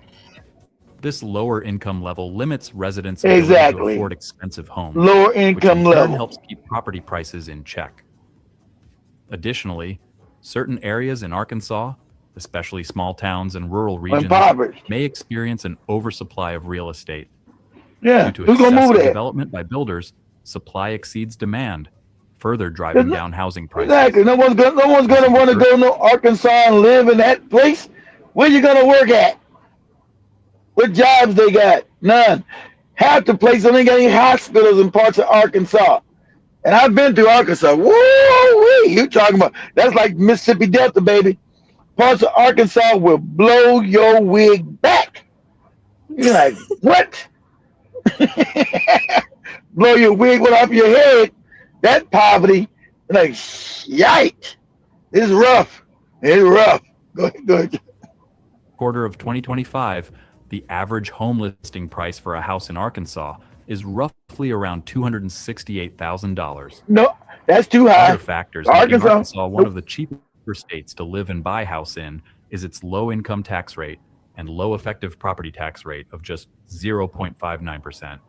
This lower income level limits residents' ability to afford expensive homes. Lower income which in turn level helps keep property prices in check. Additionally, certain areas in Arkansas, especially small towns and rural regions, may experience an oversupply of real estate. Yeah, due to excessive development by builders, supply exceeds demand, further driving down housing prices. Exactly. No one's gonna want to go to Arkansas and live in that place. Where you gonna work at? What jobs they got? None. Half the places only got any hospitals in parts of Arkansas. And I've been to Arkansas. Woo-wee! You talking about, that's like Mississippi Delta, baby. Parts of Arkansas will blow your wig back. You're like, what? Blow your wig off your head. That poverty. You're like, yikes. It's rough. It's rough. Go ahead. Quarter of 2025, the average home listing price for a house in Arkansas is roughly around $268,000. No, that's too high. Other factors making Arkansas one of the cheaper states to live and buy a house in is its low income tax rate and low effective property tax rate of just 0.59%,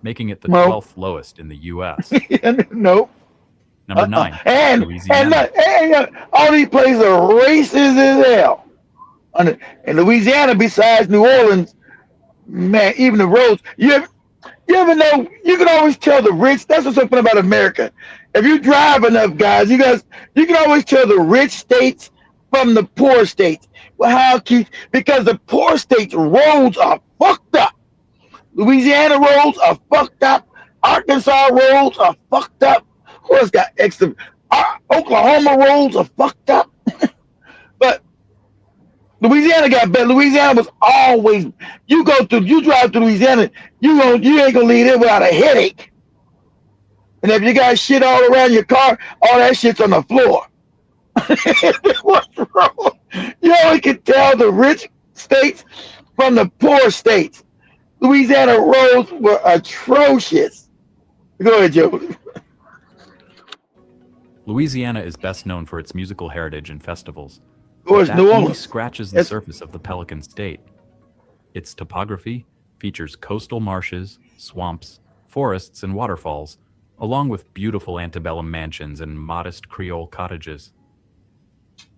making it the 12th lowest in the U.S. Nope. Number 9, and Louisiana. And all these places are racist as hell. In Louisiana, besides New Orleans, man, even the roads. You ever know? You can always tell the rich. That's what's so fun about America. If you drive enough, guys, you can always tell the rich states from the poor states. Well, how, Keith? Because the poor states' roads are fucked up. Louisiana roads are fucked up. Arkansas roads are fucked up. Who else got extra? Oklahoma roads are fucked up. But Louisiana got better. Louisiana was always, you drive to Louisiana, you ain't gonna leave there without a headache. And if you got shit all around your car, all that shit's on the floor. What's wrong? You only can tell the rich states from the poor states. Louisiana roads were atrocious. Go ahead, Joe. Louisiana is best known for its musical heritage and festivals. That only scratches the surface of the Pelican State. Its topography features coastal marshes, swamps, forests, and waterfalls, along with beautiful antebellum mansions and modest Creole cottages.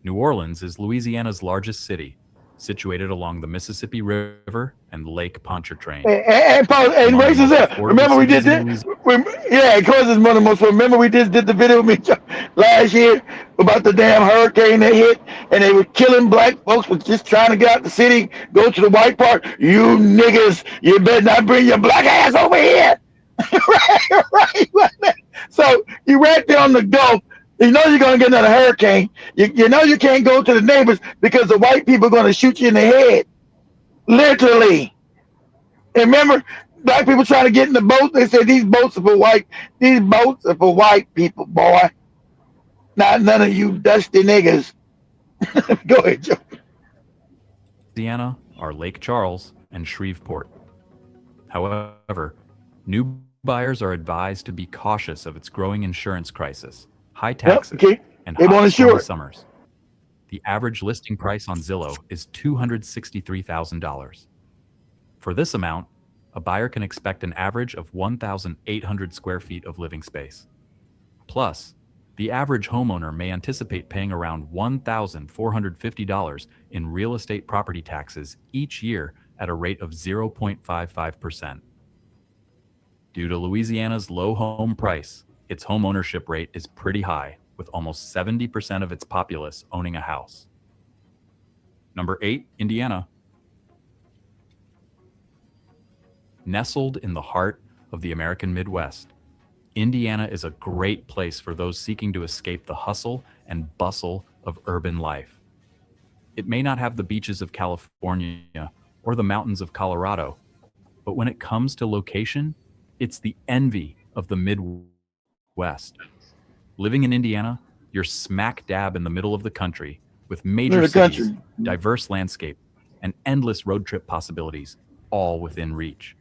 New Orleans is Louisiana's largest city, situated along the Mississippi River and Lake Pontchartrain. And racist there. Remember we did this? Yeah, of course it's one of the most. Remember we just did the video with me last year about the damn hurricane that hit, and they were killing black folks for just trying to get out the city, go to the white part. You niggas, you better not bring your black ass over here. right. So you right there on the Gulf. You know you're going to get another hurricane. You know you can't go to the neighbors because the white people are going to shoot you in the head. Literally. And remember, black people trying to get in the boat. They said these boats are for white. These boats are for white people, boy. Not none of you dusty niggas. Go ahead, Joe. Louisiana are Lake Charles and Shreveport. However, new buyers are advised to be cautious of its growing insurance crisis, high taxes, and hot stormy summers. The average listing price on Zillow is $263,000. For this amount, a buyer can expect an average of 1,800 square feet of living space. Plus, the average homeowner may anticipate paying around $1,450 in real estate property taxes each year at a rate of 0.55%. Due to Louisiana's low home price, its home ownership rate is pretty high, with almost 70% of its populace owning a house. Number 8, Indiana. Nestled in the heart of the American Midwest, Indiana is a great place for those seeking to escape the hustle and bustle of urban life. It may not have the beaches of California or the mountains of Colorado, but when it comes to location, it's the envy of the Midwest. Living in Indiana, you're smack dab in the middle of the country with major cities, diverse landscape, and endless road trip possibilities, all within reach.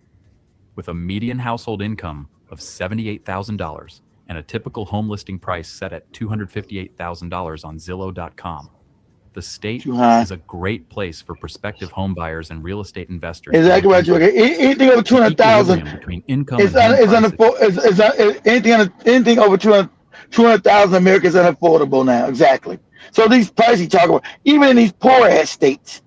With a median household income of $78,000 and a typical home listing price set at $258,000 on Zillow.com, the state is a great place for prospective home buyers and real estate investors. Exactly right. Anything over 200,000 between income anything over 200,000 Americans is unaffordable now. Exactly. So these prices you talk about, even in these poor ass states,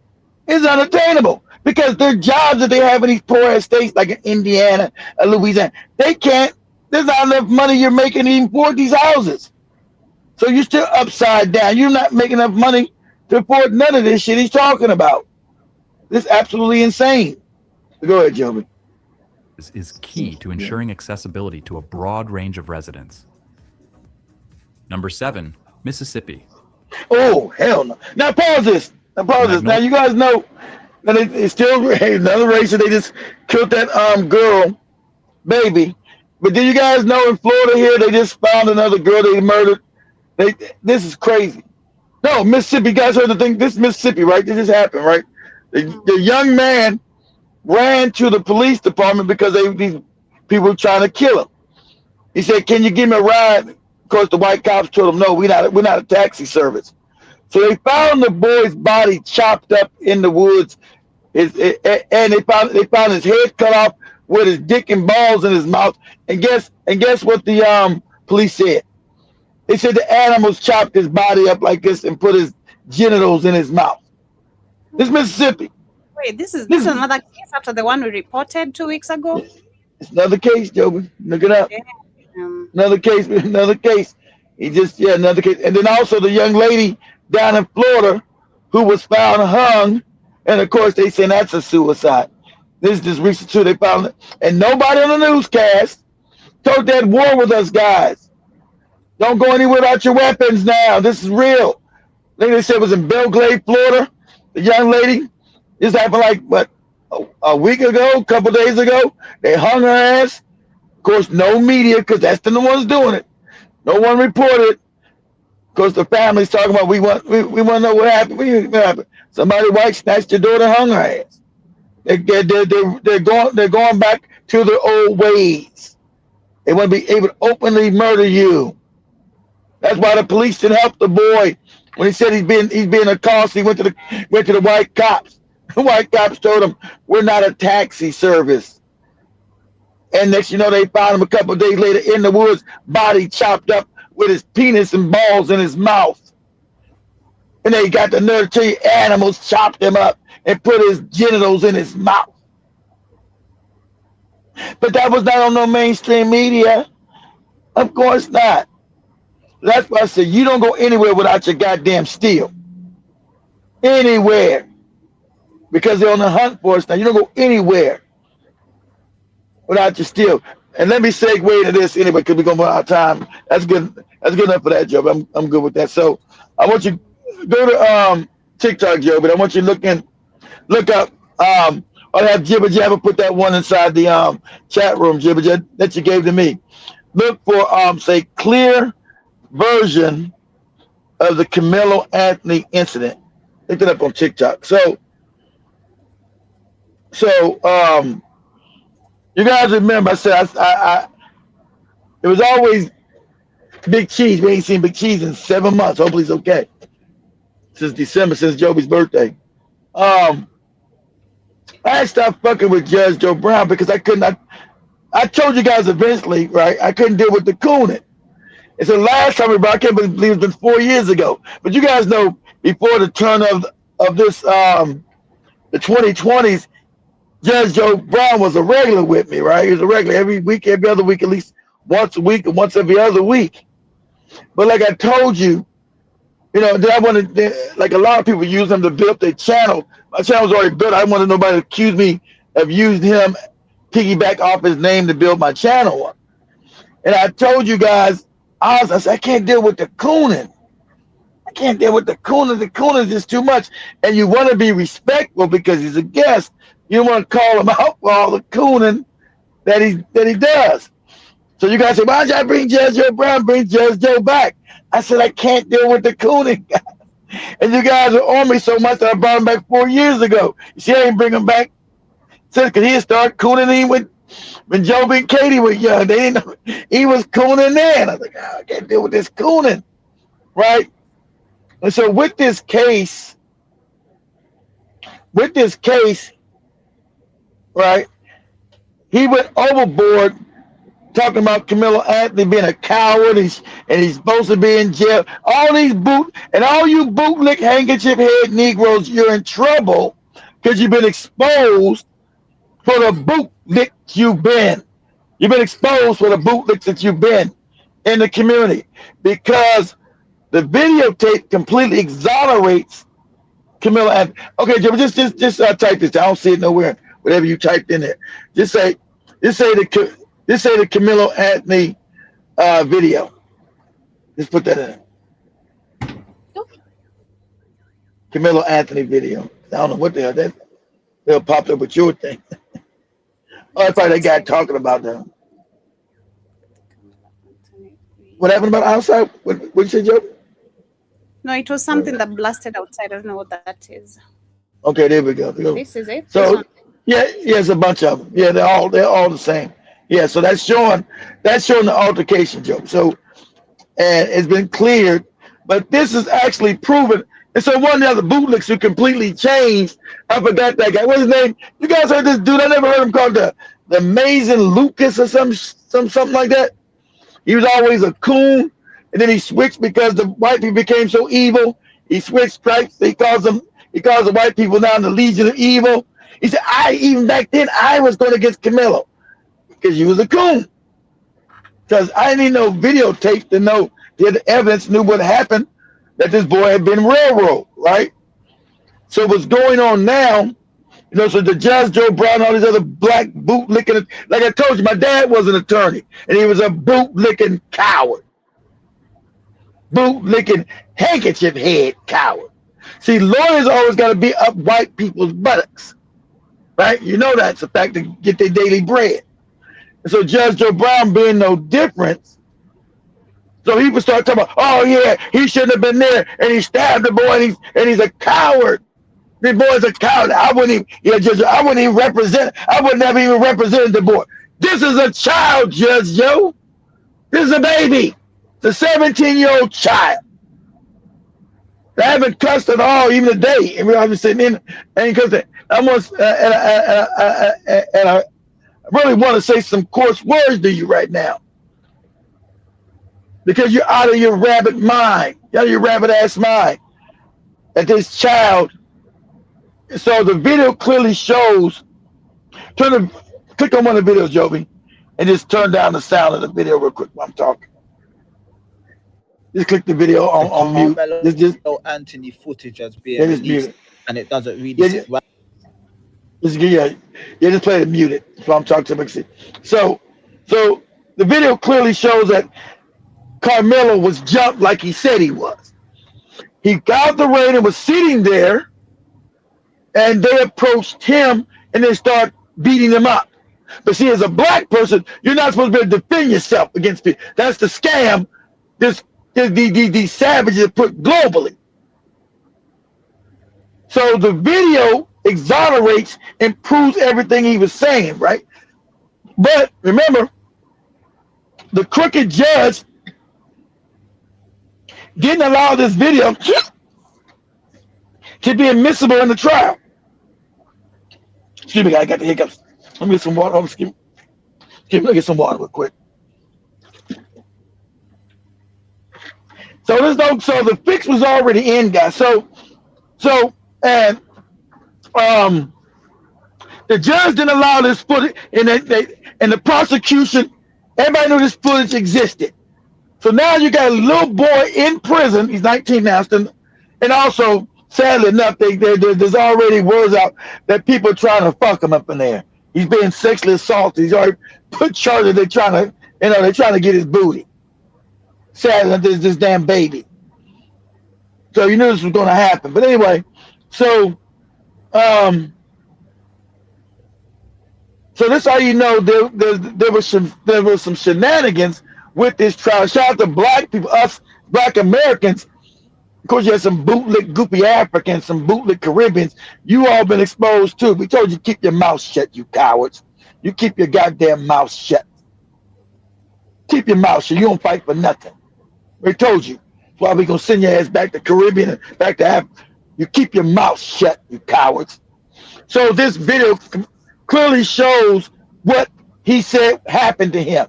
is unattainable. Because their jobs that they have in these poor ass states like in Indiana or Louisiana, they can't, there's not enough money you're making to even afford these houses. So you're still upside down. You're not making enough money to afford none of this shit he's talking about. This is absolutely insane. Go ahead, Joby. Is key to ensuring accessibility to a broad range of residents. Number 7, Mississippi. Oh, hell no. Now pause this. Now you guys know that it's still another race that they just killed that girl, baby. But do you guys know in Florida here they just found another girl they murdered? This is crazy. No, Mississippi. You guys heard the thing? This is Mississippi, right? This just happened, right? The young man ran to the police department because these people were trying to kill him. He said, "Can you give me a ride?" Of course, the white cops told him, "No, we're not a taxi service." So they found the boy's body chopped up in the woods, and they found his head cut off with his dick and balls in his mouth. And guess what the police said? They said the animals chopped his body up like this and put his genitals in his mouth. This is Mississippi. Wait, this is another case after the one we reported 2 weeks ago? It's another case, Joby. Look it up. Yeah. Another case. Another case. Another case. And then also the young lady down in Florida who was found hung. And of course they say that's a suicide. This is just recent too. They found it. And nobody on the newscast told that war with us, guys. Don't go anywhere without your weapons now. This is real. I think they said it was in Belgrade, Florida. The young lady, this happened like, what, a week ago, a couple days ago. They hung her ass. Of course, no media, because that's the ones doing it. No one reported. Of course, the family's talking about, we want to know what happened. What happened? Somebody white snatched your daughter and hung her ass. They're going back to their old ways. They want to be able to openly murder you. That's why the police didn't help the boy when he said he's being accosted. He went to the white cops. The white cops told him, "We're not a taxi service." And next you know, they found him a couple of days later in the woods, body chopped up with his penis and balls in his mouth. And they got the nerve to tell you animals chopped him up and put his genitals in his mouth. But that was not on no mainstream media. Of course not. That's why I said you don't go anywhere without your goddamn steel. Anywhere. Because they're on the hunt for us now. You don't go anywhere without your steel. And let me segue to this anyway, because we're going to run out of time. That's good. That's good enough for that, Job. I'm good with that. So I want you go to TikTok, Job, but I want you to look up I'll have Jibba Jabba put that one inside the chat room, Jibba Jabba, that you gave to me. Look for say clear version of the Camilo Anthony incident. Look it up on TikTok. So you guys remember I said I it was always Big Cheese. We ain't seen Big Cheese in 7 months. Hopefully he's okay. Since December, since Joby's birthday. I stopped fucking with Judge Joe Brown because I couldn't. I told you guys eventually, right? I couldn't deal with the cooning. And so last time I can't believe it's been 4 years ago. But you guys know before the turn of this the 2020s, Judge Joe Brown was a regular with me, right? He was a regular every week, every other week, at least once a week and once every other week. But like I told you, that I wanted, like a lot of people use him to build their channel. My channel was already built. I wanted nobody to accuse me of using him, piggyback off his name to build my channel. And I told you guys, I said, I can't deal with the cooning. I can't deal with the cooning. The cooning is just too much. And you want to be respectful because he's a guest. You don't want to call him out for all the cooning that he does. So you guys say, why don't I bring Judge Joe Brown, bring Judge Joe back? I said, I can't deal with the cooning, guys. And you guys are on me so much that I brought him back 4 years ago. You see, I didn't bring him back since because he started cooning when Joby and Katie were young. They didn't know he was cooning then. I was like, I can't deal with this cooning, right? And so with this case, right, he went overboard talking about Camilo Anthony being a coward and he's supposed to be in jail. All you bootlick handkerchief head Negroes, you're in trouble because you've been exposed for the bootlick you've been. You've been exposed for the bootlicks that you've been in the community because the videotape completely exonerates Camilo Anthony. Okay, Jim, just type this. I don't see it nowhere. Whatever you typed in there, just say the Camilo Anthony video. Just put that in. Okay. Camilo Anthony video. I don't know what the hell that. They'll pop up with your thing. Oh, that's probably that guy talking about them. What happened about outside? What you say, Joe? No, it was something that blasted outside. I don't know what that is. Okay, there we go. This is it. So yeah, it's a bunch of them. Yeah, they're all the same. Yeah, so that's showing the altercation, Joe. So, and it's been cleared, but this is actually proven. And so one of the other bootlicks who completely changed, I forgot that guy. What's his name? You guys heard this dude? I never heard him called the Amazing Lucas or something like that. He was always a coon, and then he switched because the white people became so evil. He switched stripes. He calls the white people now the Legion of Evil. He said, even back then I was going against Camilo. Because you was a coon. Because I didn't need no videotape to know the evidence, knew what happened, that this boy had been railroaded, right? So what's going on now, so the Judge Joe Brown, all these other black bootlicking, like I told you, my dad was an attorney, and he was a bootlicking coward. Bootlicking handkerchief head coward. See, lawyers always got to be up white people's buttocks, right? You know that's a fact to get their daily bread. And so Judge Joe Brown being no different, so he would start talking about, oh yeah, he shouldn't have been there, and he stabbed the boy, and he's a coward. The boy's a coward. I wouldn't even represent. I would never even represent the boy. This is a child, Judge Joe. This is a baby. It's a 17-year-old child. I haven't cussed at all, even today. And we're just sitting in and cussing. I really want to say some coarse words to you right now. Because you're out of your rabbit mind. You're out of your rabbit ass mind. That this child. So the video clearly shows. Click on one of the videos, Joby, and just turn down the sound of the video real quick while I'm talking. Just click the video on mute. Just Anthony footage as being released, and it doesn't really sit right. Just play it muted. That's what I'm talking to. So the video clearly shows that Carmelo was jumped like he said he was. He got out the ring and was sitting there, and they approached him and they start beating him up. But see, as a black person, you're not supposed to be able to defend yourself against people. That's the scam these savages put globally. So the video exonerates and proves everything he was saying, right? But remember, the crooked judge didn't allow this video to be admissible in the trial. Excuse me, I got the hiccups. Let me get some water. Excuse me. Let me get some water real quick. So the fix was already in, guys. The judge didn't allow this footage, and the prosecution, everybody knew this footage existed. So now you got a little boy in prison. He's 19 now, and also, sadly enough, there's already words out that people are trying to fuck him up in there. He's being sexually assaulted. He's already put charges. They're trying to get his booty. Sadly, there's this damn baby. So you knew this was going to happen. But anyway, so this how you know there was some shenanigans with this trial. Shout out to black people, us black Americans. Of course, you had some bootlick, goopy Africans, some bootlick Caribbeans. You all been exposed too. We told you keep your mouth shut, you cowards. You keep your goddamn mouth shut. Keep your mouth shut. You don't fight for nothing. We told you. That's why we gonna send your ass back to Caribbean and back to Africa. You keep your mouth shut, you cowards. So this video clearly shows what he said happened to him.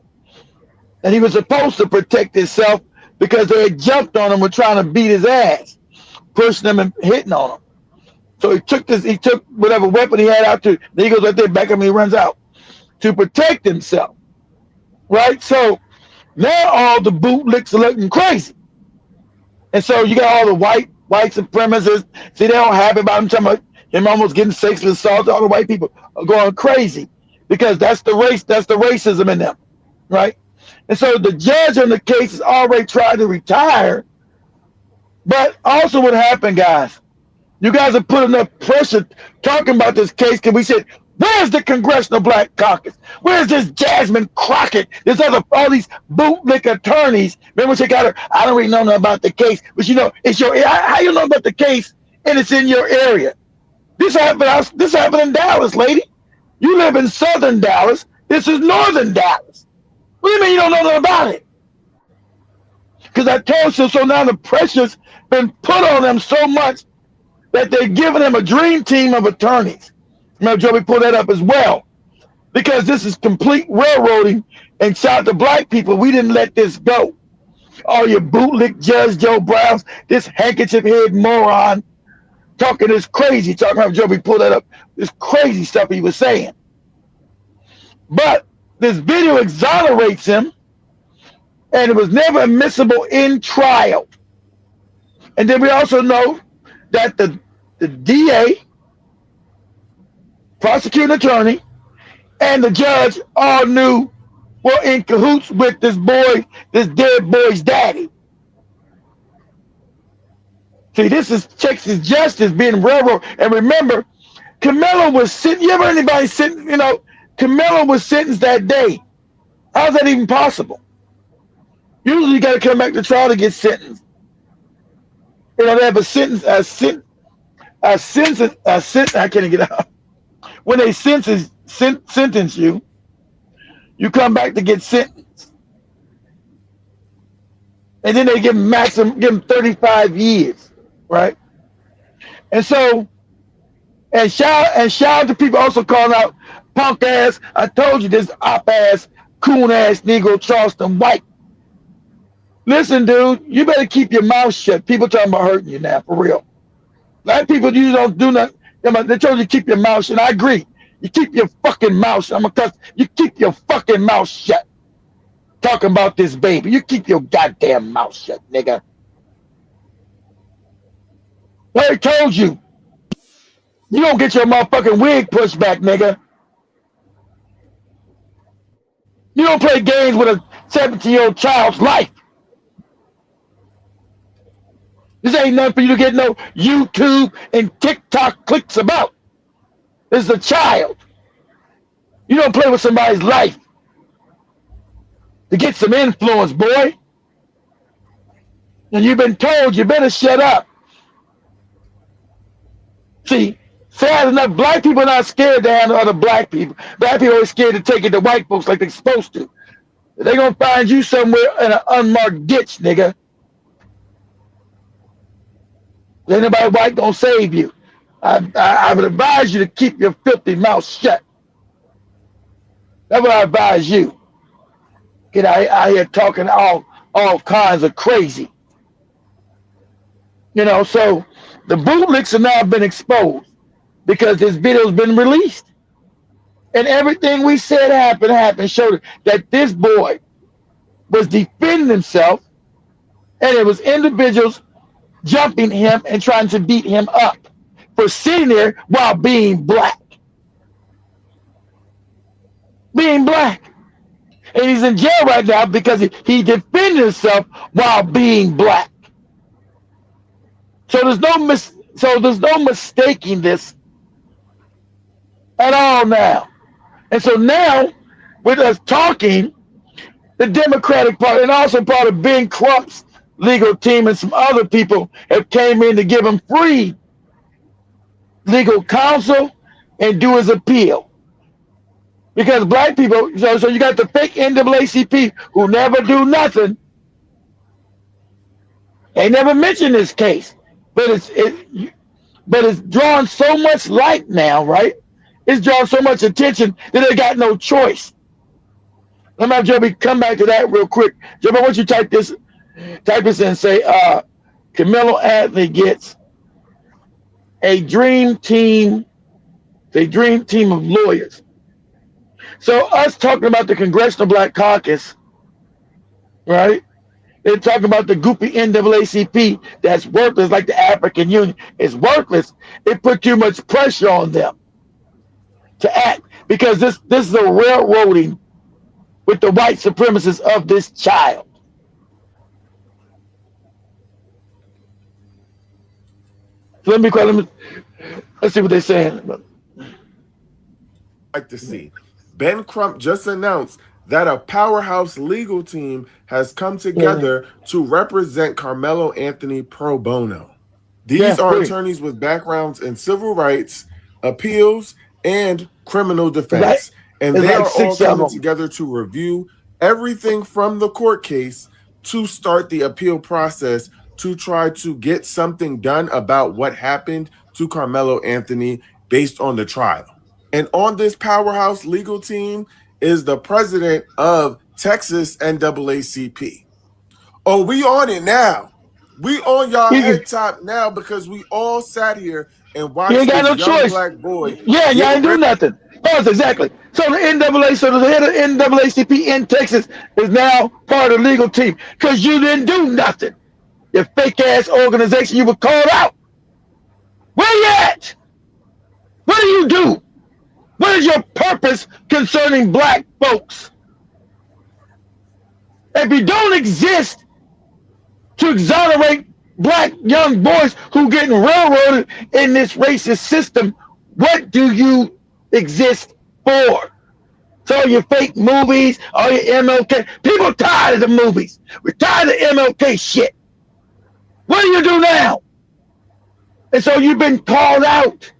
And he was supposed to protect himself because they had jumped on him and trying to beat his ass, pushing him and hitting on him. So he took whatever weapon he had out to, then he goes right there, back up and he runs out to protect himself. Right? So now all the bootlicks are looking crazy. And so you got all the white supremacists. See, they don't happy about him talking about him almost getting sexually assaulted. All the white people are going crazy because that's the racism in them. Right? And so the judge on the case has already tried to retire. But also what happened, guys, you guys have put enough pressure talking about this case because we said, where's the Congressional Black Caucus? Where's this Jasmine Crockett? There's all these bootlick attorneys. Remember she got her, I don't really know nothing about the case, but you know, it's how you know about the case and it's in your area. This happened in Dallas, lady. You live in southern Dallas. This is northern Dallas. What do you mean you don't know nothing about it? Because I told you, so now the pressure's been put on them so much that they're giving them a dream team of attorneys. Remember, Joey pulled that up as well. Because this is complete railroading, and shout out to black people, we didn't let this go. All your bootlick Judge Joe Browns, this handkerchief head moron, talking this crazy, talking about Joey pulled that up, this crazy stuff he was saying. But this video exonerates him, and it was never admissible in trial. And then we also know that the DA, prosecuting attorney, and the judge all knew, were in cahoots with this dead boy's daddy. See, this is Texas justice being railroaded. And remember, Camelo was sitting, you ever heard anybody sitting, Camelo was sentenced that day. How's that even possible? Usually you got to come back to trial to get sentenced. They have a sentence, I can't get out. When they sentence you, you come back to get sentenced. And then they give them 35 years, right? And so, and shout out to people also calling out punk ass, I told you this op ass, coon ass Negro Charleston White. Listen, dude, you better keep your mouth shut. People talking about hurting you now, for real. A lot of people, you don't do nothing. They told you to keep your mouth shut. I agree. You keep your fucking mouth shut. You keep your fucking mouth shut. Talking about this baby. You keep your goddamn mouth shut, nigga. I told you. You don't get your motherfucking wig pushed back, nigga. You don't play games with a 17-year-old child's life. This ain't nothing for you to get no YouTube and TikTok clicks about. This is a child. You don't play with somebody's life to get some influence, boy. And you've been told you better shut up. See, sad enough, black people are not scared to handle other black people. Black people are scared to take it to white folks like they're supposed to. They're going to find you somewhere in an unmarked ditch, nigga. Ain't nobody white going to save you. I would advise you to keep your filthy mouth shut. That's what I advise you. Get out here talking all kinds of crazy. You know, so the bootlicks have now been exposed because this video's been released. And everything we said happened, showed that this boy was defending himself, and it was individuals jumping him and trying to beat him up for sitting there while being black. Being black. And he's in jail right now because he defended himself while being black. So there's no mistaking this at all now. And so now, with us talking, the Democratic Party and also part of Ben Crump's legal team and some other people have came in to give him free legal counsel and do his appeal. Because black people, so you got the fake NAACP who never do nothing. They never mention this case, but it's drawn so much light now, right? It's drawn so much attention that they got no choice. Let me have Joby come back to that real quick. Joby, why don't you type this in and say, Carmelo Anthony gets a dream team of lawyers. So us talking about the Congressional Black Caucus, right? They're talking about the goofy NAACP that's worthless, like the African Union. It's worthless. It put too much pressure on them to act because this is a railroading with the white supremacists of this child. So let me let's see what they're saying. Like to see. Ben Crump just announced that a powerhouse legal team has come together to represent Carmelo Anthony pro bono. These are attorneys with backgrounds in civil rights, appeals, and criminal defense. And they are all coming together to review everything from the court case to start the appeal process to try to get something done about what happened to Carmelo Anthony based on the trial. And on this powerhouse legal team is the president of Texas NAACP. Oh, we on it now. We on y'all head top now because we all sat here and watched this young black boy. Yeah, y'all ain't do nothing. That's exactly. So the head of NAACP in Texas is now part of the legal team because you didn't do nothing. Your fake ass organization, you were called out. Where you at? What do you do? What is your purpose concerning black folks? If you don't exist to exonerate black young boys who getting railroaded in this racist system, what do you exist for? So your fake movies, all your MLK. People are tired of the movies. We're tired of MLK shit. What do you do now? And so you've been called out.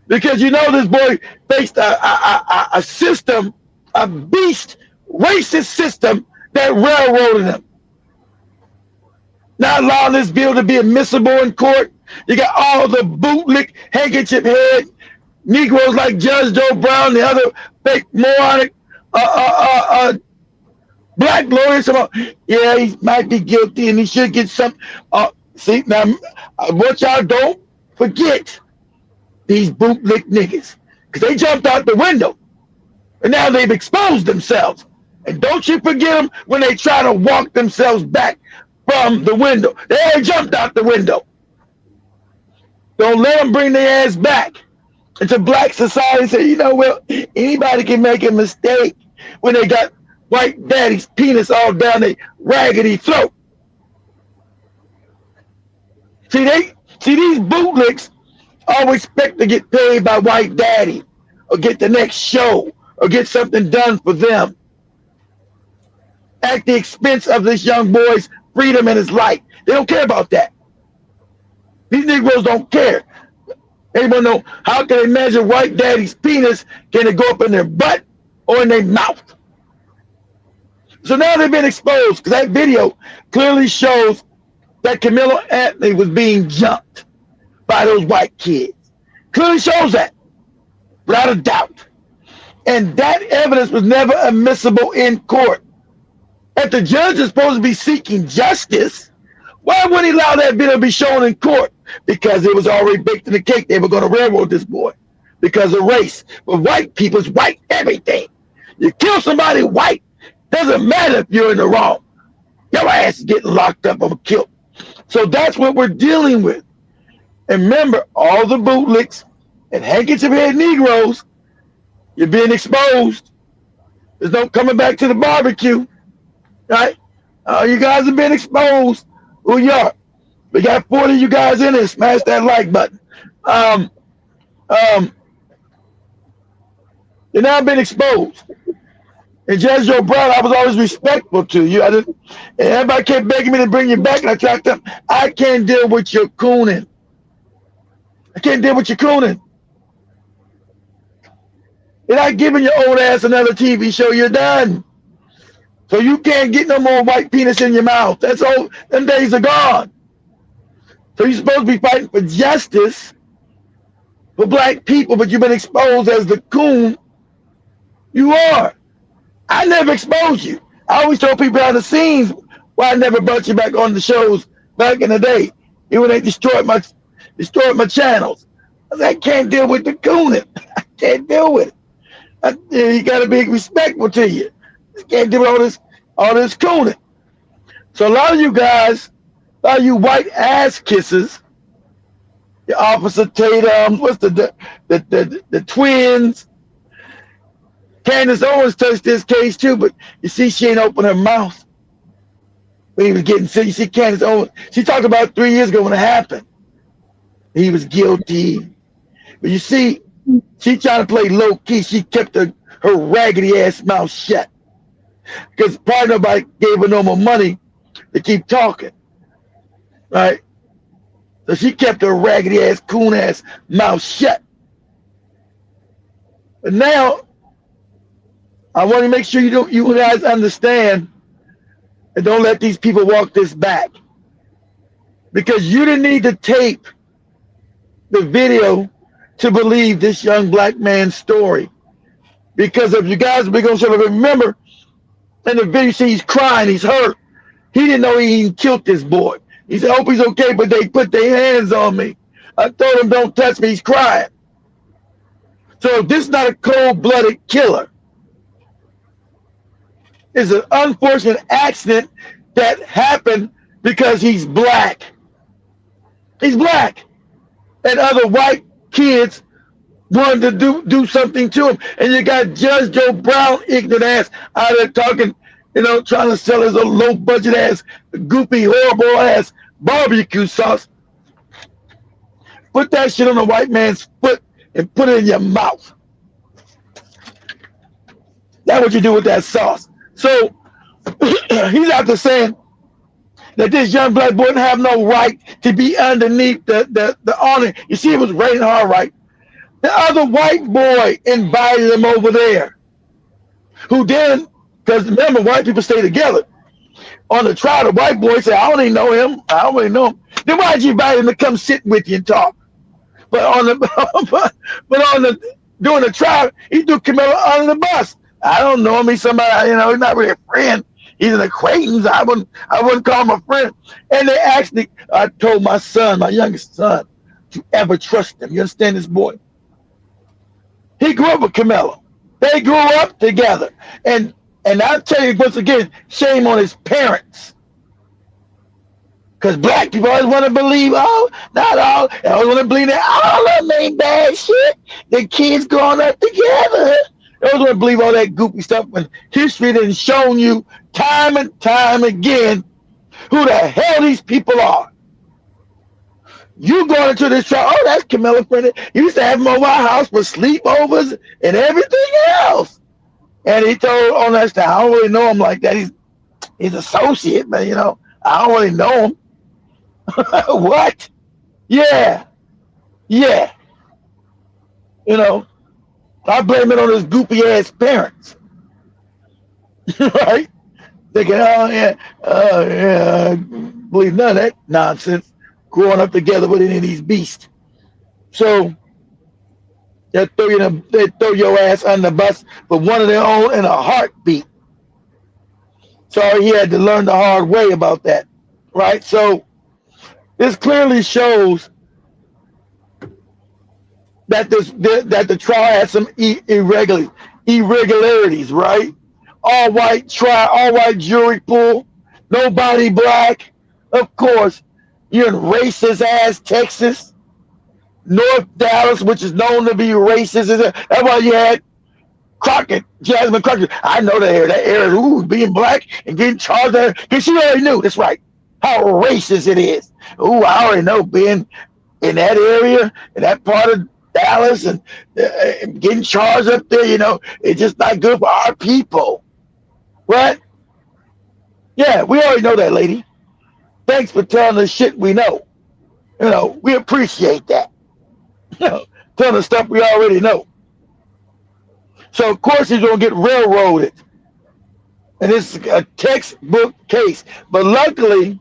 Because you know this boy faced a system, a beast, racist system that railroaded him. Not allowing this bill to be admissible in court. You got all the bootlick, handkerchief head, Negroes like Judge Joe Brown, the other fake moronic black lawyers. Yeah, he might be guilty and he should get some. See, now, what y'all don't forget. These bootlick niggas, because they jumped out the window and now they've exposed themselves. And don't you forget them when they try to walk themselves back from the window. They already jumped out the window. Don't let them bring their ass back into black society and say, you know, well, anybody can make a mistake when they got white daddy's penis all down their raggedy throat. See, these bootlicks always expect to get paid by white daddy or get the next show or get something done for them at the expense of this young boy's freedom and his life. They don't care about that. These Negroes don't care. They want to know, how can they measure white daddy's penis? Can it go up in their butt or in their mouth? So now they've been exposed because that video clearly shows that Carmelo Anthony was being jumped by those white kids. Clearly shows that, without a doubt. And that evidence was never admissible in court. If the judge is supposed to be seeking justice, why wouldn't he allow that video to be shown in court? Because it was already baked in the cake. They were going to railroad this boy because of race. But white people's white everything. You kill somebody white, doesn't matter if you're in the wrong. Your ass is getting locked up or killed. So that's what we're dealing with. And remember, all the bootlicks and handkerchief-head Negroes, you're being exposed. There's no coming back to the barbecue, right? You guys have been exposed. Who you are? We got 40 of you guys in there. Smash that like button. You're now been exposed. And Judge Joe Brown, I was always respectful to you. And everybody kept begging me to bring you back, and I tried to. I can't deal with your cooning. I can't deal with your cooning. You're not giving your old ass another TV show. You're done. So you can't get no more white penis in your mouth. That's all. Them days are gone. So you're supposed to be fighting for justice for black people, but you've been exposed as the coon you are. I never exposed you. I always told people behind the scenes why I never brought you back on the shows back in the day. Even when they destroyed my channels. I said, I can't deal with the cooning. I can't deal with it. You got to be respectful to you. You can't do all this cooning. So a lot of you guys, a lot of you white ass kissers, your Officer Tatum, what's the twins. Candace Owens touched this case too, but you see she ain't opened her mouth when he was getting sick. You see Candace Owens, she talked about 3 years ago when it happened. He was guilty. But you see, she tried to play low key. She kept her raggedy ass mouth shut. Because probably nobody gave her no more money to keep talking. Right? So she kept her raggedy ass, coon ass mouth shut. But now, I want to make sure you guys understand and don't let these people walk this back. Because you didn't need to tape the video to believe this young black man's story. Because if you guys are going to remember, in the video, you see he's crying, he's hurt. He didn't know he even killed this boy. He said, I hope he's okay, but they put their hands on me. I told him, don't touch me, he's crying. So if this is not a cold-blooded killer, it's an unfortunate accident that happened because he's black. He's black. And other white kids wanted to do something to him. And you got Judge Joe Brown, ignorant ass, out there talking, trying to sell his little low-budget ass, goopy, horrible ass barbecue sauce. Put that shit on a white man's foot and put it in your mouth. That's what you do with that sauce. So he's out there saying that this young black boy didn't have no right to be underneath the awning. You see, it was raining hard, right? The other white boy invited him over there, who then, because remember, white people stay together. On the trial, the white boy said, I don't even know him. I don't really know him. Then why'd you invite him to come sit with you and talk? But during the trial, he threw Camelo under the bus. I don't know him. He's somebody, he's not really a friend. He's an acquaintance. I wouldn't call him a friend. And they actually, I told my son, my youngest son, to ever trust him. You understand this boy? He grew up with Camelo. They grew up together. And I'll tell you once again, shame on his parents. Because black people always want to believe, not all. They always want to believe that all of them ain't bad shit. The kids growing up together. They always want to believe all that goofy stuff when history didn't show you time and time again who the hell these people are. You going into this trial? Oh, that's Camilla friend. You used to have him over our house for sleepovers and everything else. And he told on that stuff, I don't really know him like that. He's associate, but you know, I don't really know him. What? Yeah. You know, I blame it on his goofy ass parents. Right? Thinking, I believe none of that nonsense growing up together with any of these beasts. So they throw your ass on the bus for one of their own in a heartbeat. So he had to learn the hard way about that, right? So this clearly shows that the trial had some irregularities, right? All white jury pool, nobody black. Of course, you're in racist ass Texas, North Dallas, which is known to be racist. That's why you had Jasmine Crockett. I know that area, being black and getting charged there, because she already knew, that's right, how racist it is. I already know being in that area, in that part of Dallas, and getting charged up there, you know, it's just not good for our people. What? Yeah, we already know that, lady. Thanks for telling us shit we know. You know, we appreciate that. You know, telling us stuff we already know. So, of course, he's going to get railroaded. And it's a textbook case. But luckily,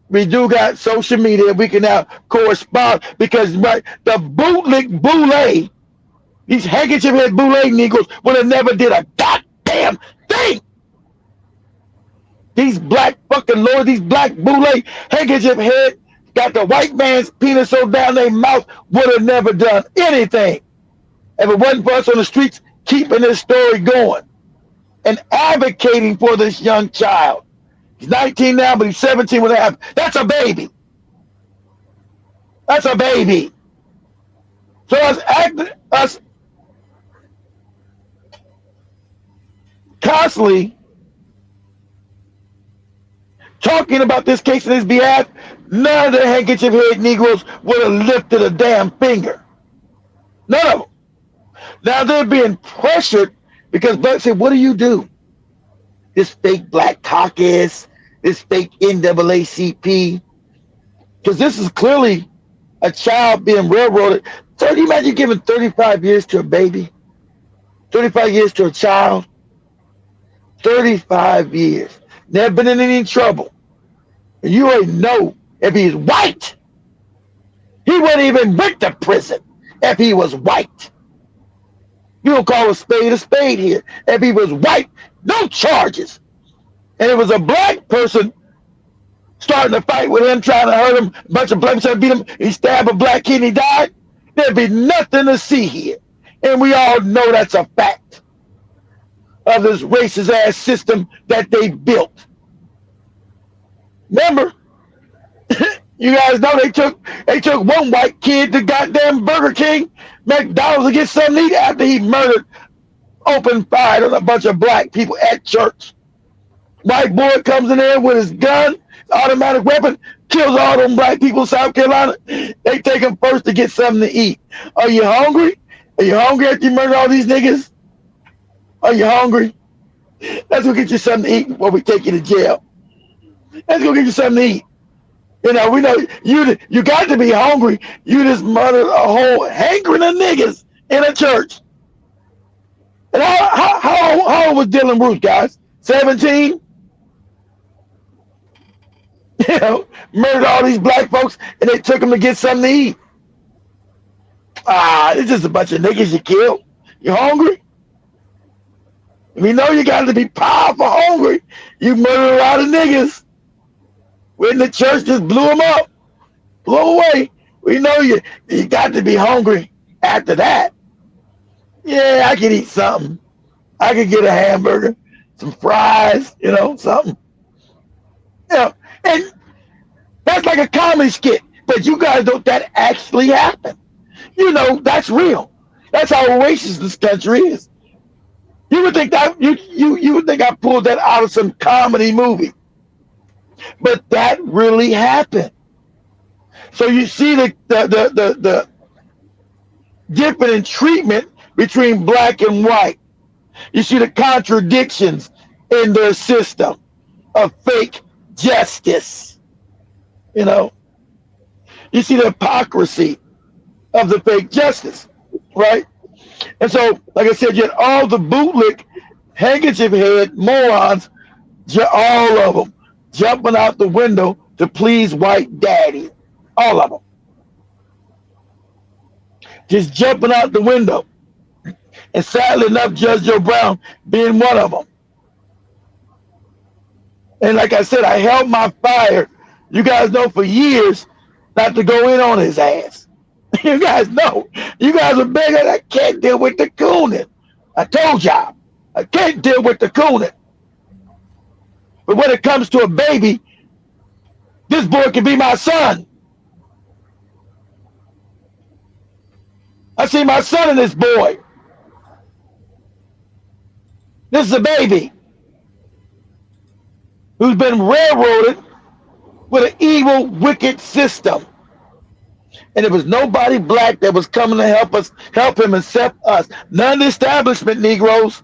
we do got social media. We can now correspond because, right, the bootlick boule, these handkerchief head boule Negroes would have never did a goddamn thing. These black fucking lords, these black boule handkerchief head got the white man's penis so down their mouth, would have never done anything if it wasn't for us on the streets keeping this story going and advocating for this young child. He's 19 now, but he's 17 when it happened. That's a baby. That's a baby. So us constantly talking about this case in his behalf, none of the handkerchief head Negroes would have lifted a damn finger. None of them. Now they're being pressured because blacks say, what do you do? This fake black caucus, this fake NAACP, because this is clearly a child being railroaded. So can you imagine giving 35 years to a baby? 35 years to a child? 35 years. Never been in any trouble. And you already know if he's white, he wouldn't even went to prison if he was white. You don't call a spade here. If he was white, no charges. And it was a black person starting to fight with him, trying to hurt him, a bunch of black people beat him, he stabbed a black kid and he died, there'd be nothing to see here. And we all know that's a fact of this racist ass system that they built. Remember, you guys know they took one white kid to goddamn Burger King, McDonald's to get something to eat after he murdered, open fire on a bunch of black people at church. White boy comes in there with his gun, automatic weapon, kills all them black people in South Carolina. They take him first to get something to eat. Are you hungry? Are you hungry after you murder all these niggas? Are you hungry? Let's go get you something to eat before we take you to jail. Let's go get you something to eat. You know, we know you got to be hungry. You just murdered a whole hankering of niggas in a church. And how old was Dylan Bruce, guys? 17? You know, murdered all these black folks and they took them to get something to eat. It's just a bunch of niggas you killed. You hungry? We know you got to be powerful hungry. You murdered a lot of niggas. When the church just blew them up, blew them away. We know you got to be hungry after that. Yeah, I could eat something. I could get a hamburger, some fries, you know, something. You know, and that's like a comedy skit. But you guys know that actually happened. You know, that's real. That's how racist this country is. You would think that you would think I pulled that out of some comedy movie. But that really happened. So you see the difference in treatment between black and white. You see the contradictions in their system of fake justice. You know, you see the hypocrisy of the fake justice, right? And so, like I said, you had all the bootlick, handkerchief head morons, all of them jumping out the window to please white daddy. All of them. Just jumping out the window. And sadly enough, Judge Joe Brown being one of them. And like I said, I held my fire. You guys know for years not to go in on his ass. You guys know. You guys are begging, I can't deal with the cooning. I told y'all, I can't deal with the cooning. But when it comes to a baby, this boy can be my son. I see my son in this boy. This is a baby who's been railroaded with an evil, wicked system. And there was nobody black that was coming to help him except us. None of the establishment Negroes.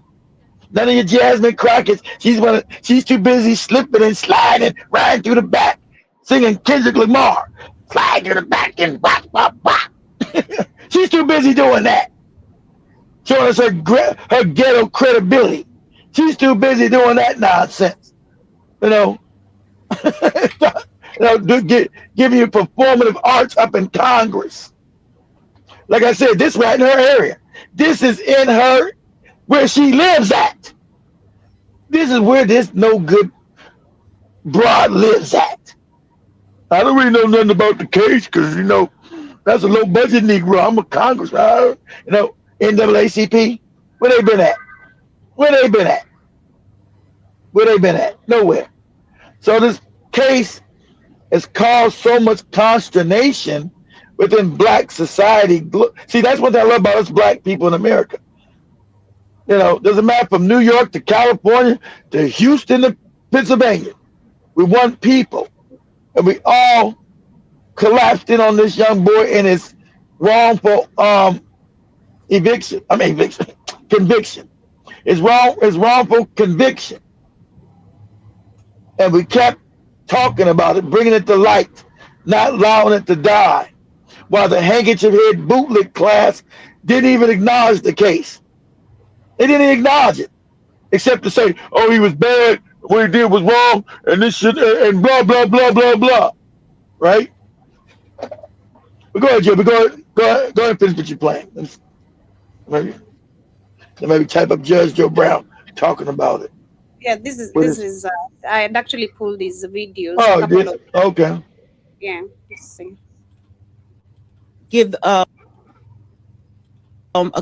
None of your Jasmine Crockett's. She's too busy slipping and sliding, riding through the back, singing Kendrick Lamar. Slide through the back and wop, wop, wop. She's too busy doing that. Showing us her ghetto credibility. She's too busy doing that nonsense. You know, giving you performative arts up in Congress. Like I said, this right in her area. This is in her, where she lives at. This is where this no good broad lives at. I don't really know nothing about the case because, you know, that's a low budget Negro. I'm a congressman. You know, NAACP. Where they been at? Where they been at? Where they been at? Nowhere. So this case has caused so much consternation within black society. See, that's what I love about us black people in America. You know, there's a map from New York to California to Houston to Pennsylvania. We want people. And we all collapsed in on this young boy and his wrongful conviction. His wrongful conviction. And we kept talking about it, bringing it to light, not allowing it to die. While the handkerchief head bootlick class didn't even acknowledge the case. They didn't even acknowledge it, except to say, oh, he was bad, what he did was wrong, and this shit, and blah, blah, blah, blah, blah. Right? But go ahead, Joe. Go ahead and finish what you're playing. Maybe type up Judge Joe Brown talking about it. Yeah, this is. I had actually pulled these videos. Oh, okay. Yeah, let's see. Give a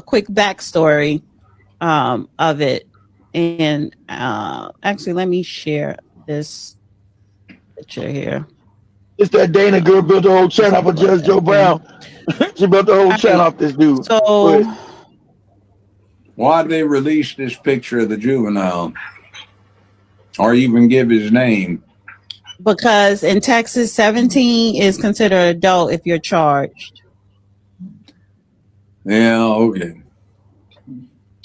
quick backstory of it, and actually, let me share this picture here. It's that Dana girl built the whole channel off of Judge Joe Brown. She built the whole channel off this dude. So, why did they release this picture of the juvenile? Or even give his name? Because in Texas, 17 is considered adult if you're charged. Yeah, okay.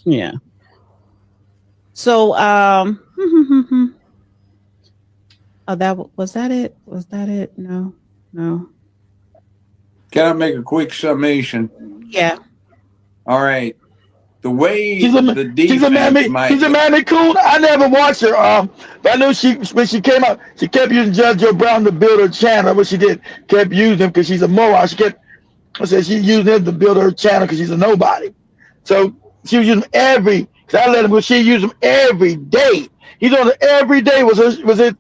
Yeah. So, oh, was that it? Was that it? No. Can I make a quick summation? Yeah. All right. The way she's a Mammy Coon. I never watched her. But I know when she came out, she kept using Judge Joe Brown to build her channel. What she did, kept using him because she's a moron. She used him to build her channel because she's a nobody. So she was using him because I let him, but she used him every day. He's on it every day. Was it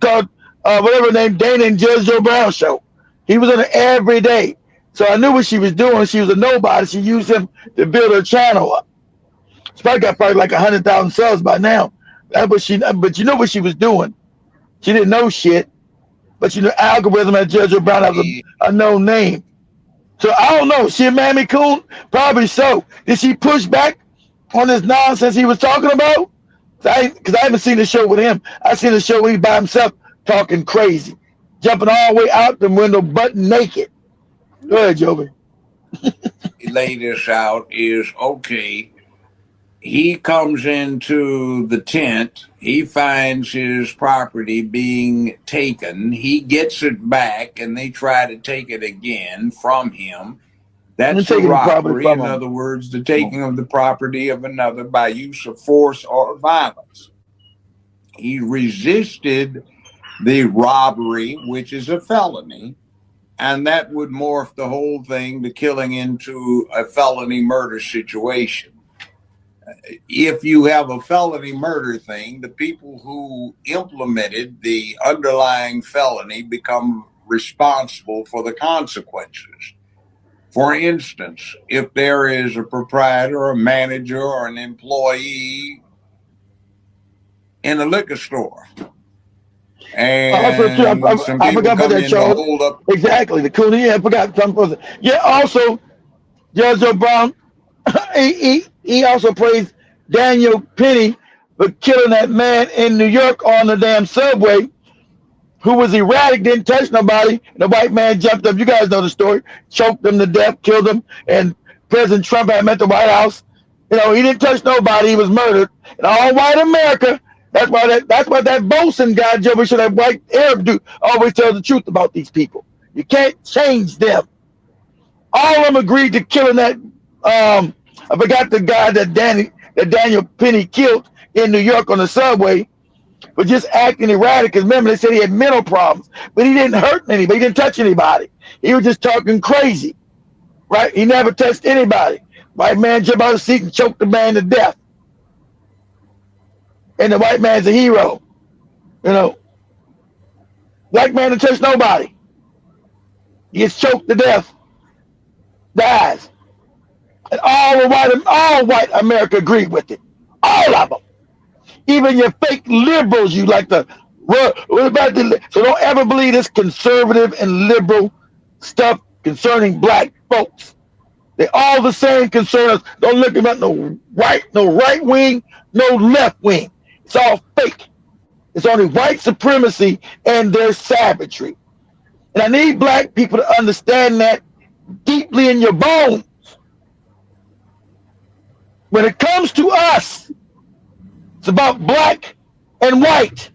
called whatever name, Dana and Judge Joe Brown show. He was on it every day. So I knew what she was doing. She was a nobody. She used him to build her channel up. She probably got like 100,000 subs by now. But you know what she was doing. She didn't know shit. But you know, algorithm at Judge Brown has a known name. So I don't know. She a Mammy Coon? Probably so. Did she push back on this nonsense he was talking about? Because I haven't seen the show with him. I seen the show where he by himself talking crazy. jumping all the way out the window, butt naked. Go ahead, Joby. Lay this out is okay. He comes into the tent. He finds his property being taken. He gets it back, and they try to take it again from him. That's a robbery. In other words, the taking of the property of another by use of force or violence. He resisted the robbery, which is a felony, and that would morph the whole thing to killing into a felony murder situation. If you have a felony murder thing, the people who implemented the underlying felony become responsible for the consequences. For instance, if there is a proprietor, a manager, or an employee in a liquor store, and I forgot about that, Charles. Exactly, the Cooney. I forgot something. Yeah, also, Judge Brown, he also praised Daniel Penny for killing that man in New York on the damn subway, who was erratic, didn't touch nobody. The white man jumped up. You guys know the story. Choked him to death, killed him. And President Trump had him at the White House. You know, he didn't touch nobody. He was murdered. And all white America, that's why that Bolson guy, Joe, should have white Arab dude always tell the truth about these people. You can't change them. All of them agreed to killing that. I forgot the guy that Daniel Penny killed in New York on the subway for just acting erratic. Because remember, they said he had mental problems, but he didn't hurt anybody. He didn't touch anybody. He was just talking crazy, right? He never touched anybody. White man jumped out of the seat and choked the man to death. And the white man's a hero, you know. Black man didn't touch nobody. He gets choked to death, dies. And all white America agreed with it. All of them. Even your fake liberals, you like to. So don't ever believe this conservative and liberal stuff concerning black folks. They're all the same concern. Don't look about no right wing, no left wing. It's all fake. It's only white supremacy and their savagery. And I need black people to understand that deeply in your bones. When it comes to us, it's about black and white,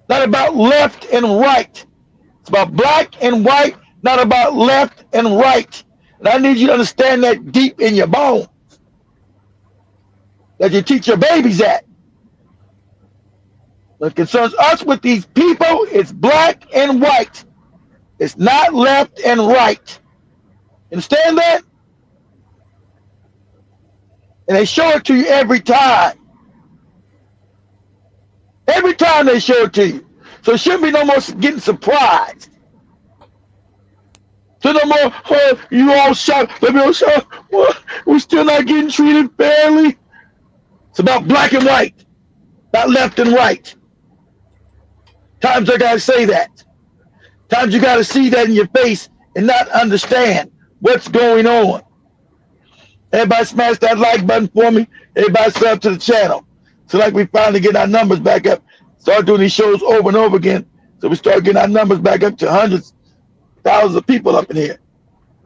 not about left and right. It's about black and white, not about left and right. And I need you to understand that deep in your bones, that you teach your babies that. What concerns us with these people, it's black and white. It's not left and right. Understand that? And they show it to you every time. Every time they show it to you. So it shouldn't be no more getting surprised. So no more, oh, you all shocked. Let me all shocked. What? We're still not getting treated fairly. It's about black and white, not left and right. Times I gotta say that. Times you gotta see that in your face and not understand what's going on. Everybody smash that like button for me. Everybody sub to the channel. So like we finally get our numbers back up. Start doing these shows over and over again. So we start getting our numbers back up to hundreds, thousands of people up in here.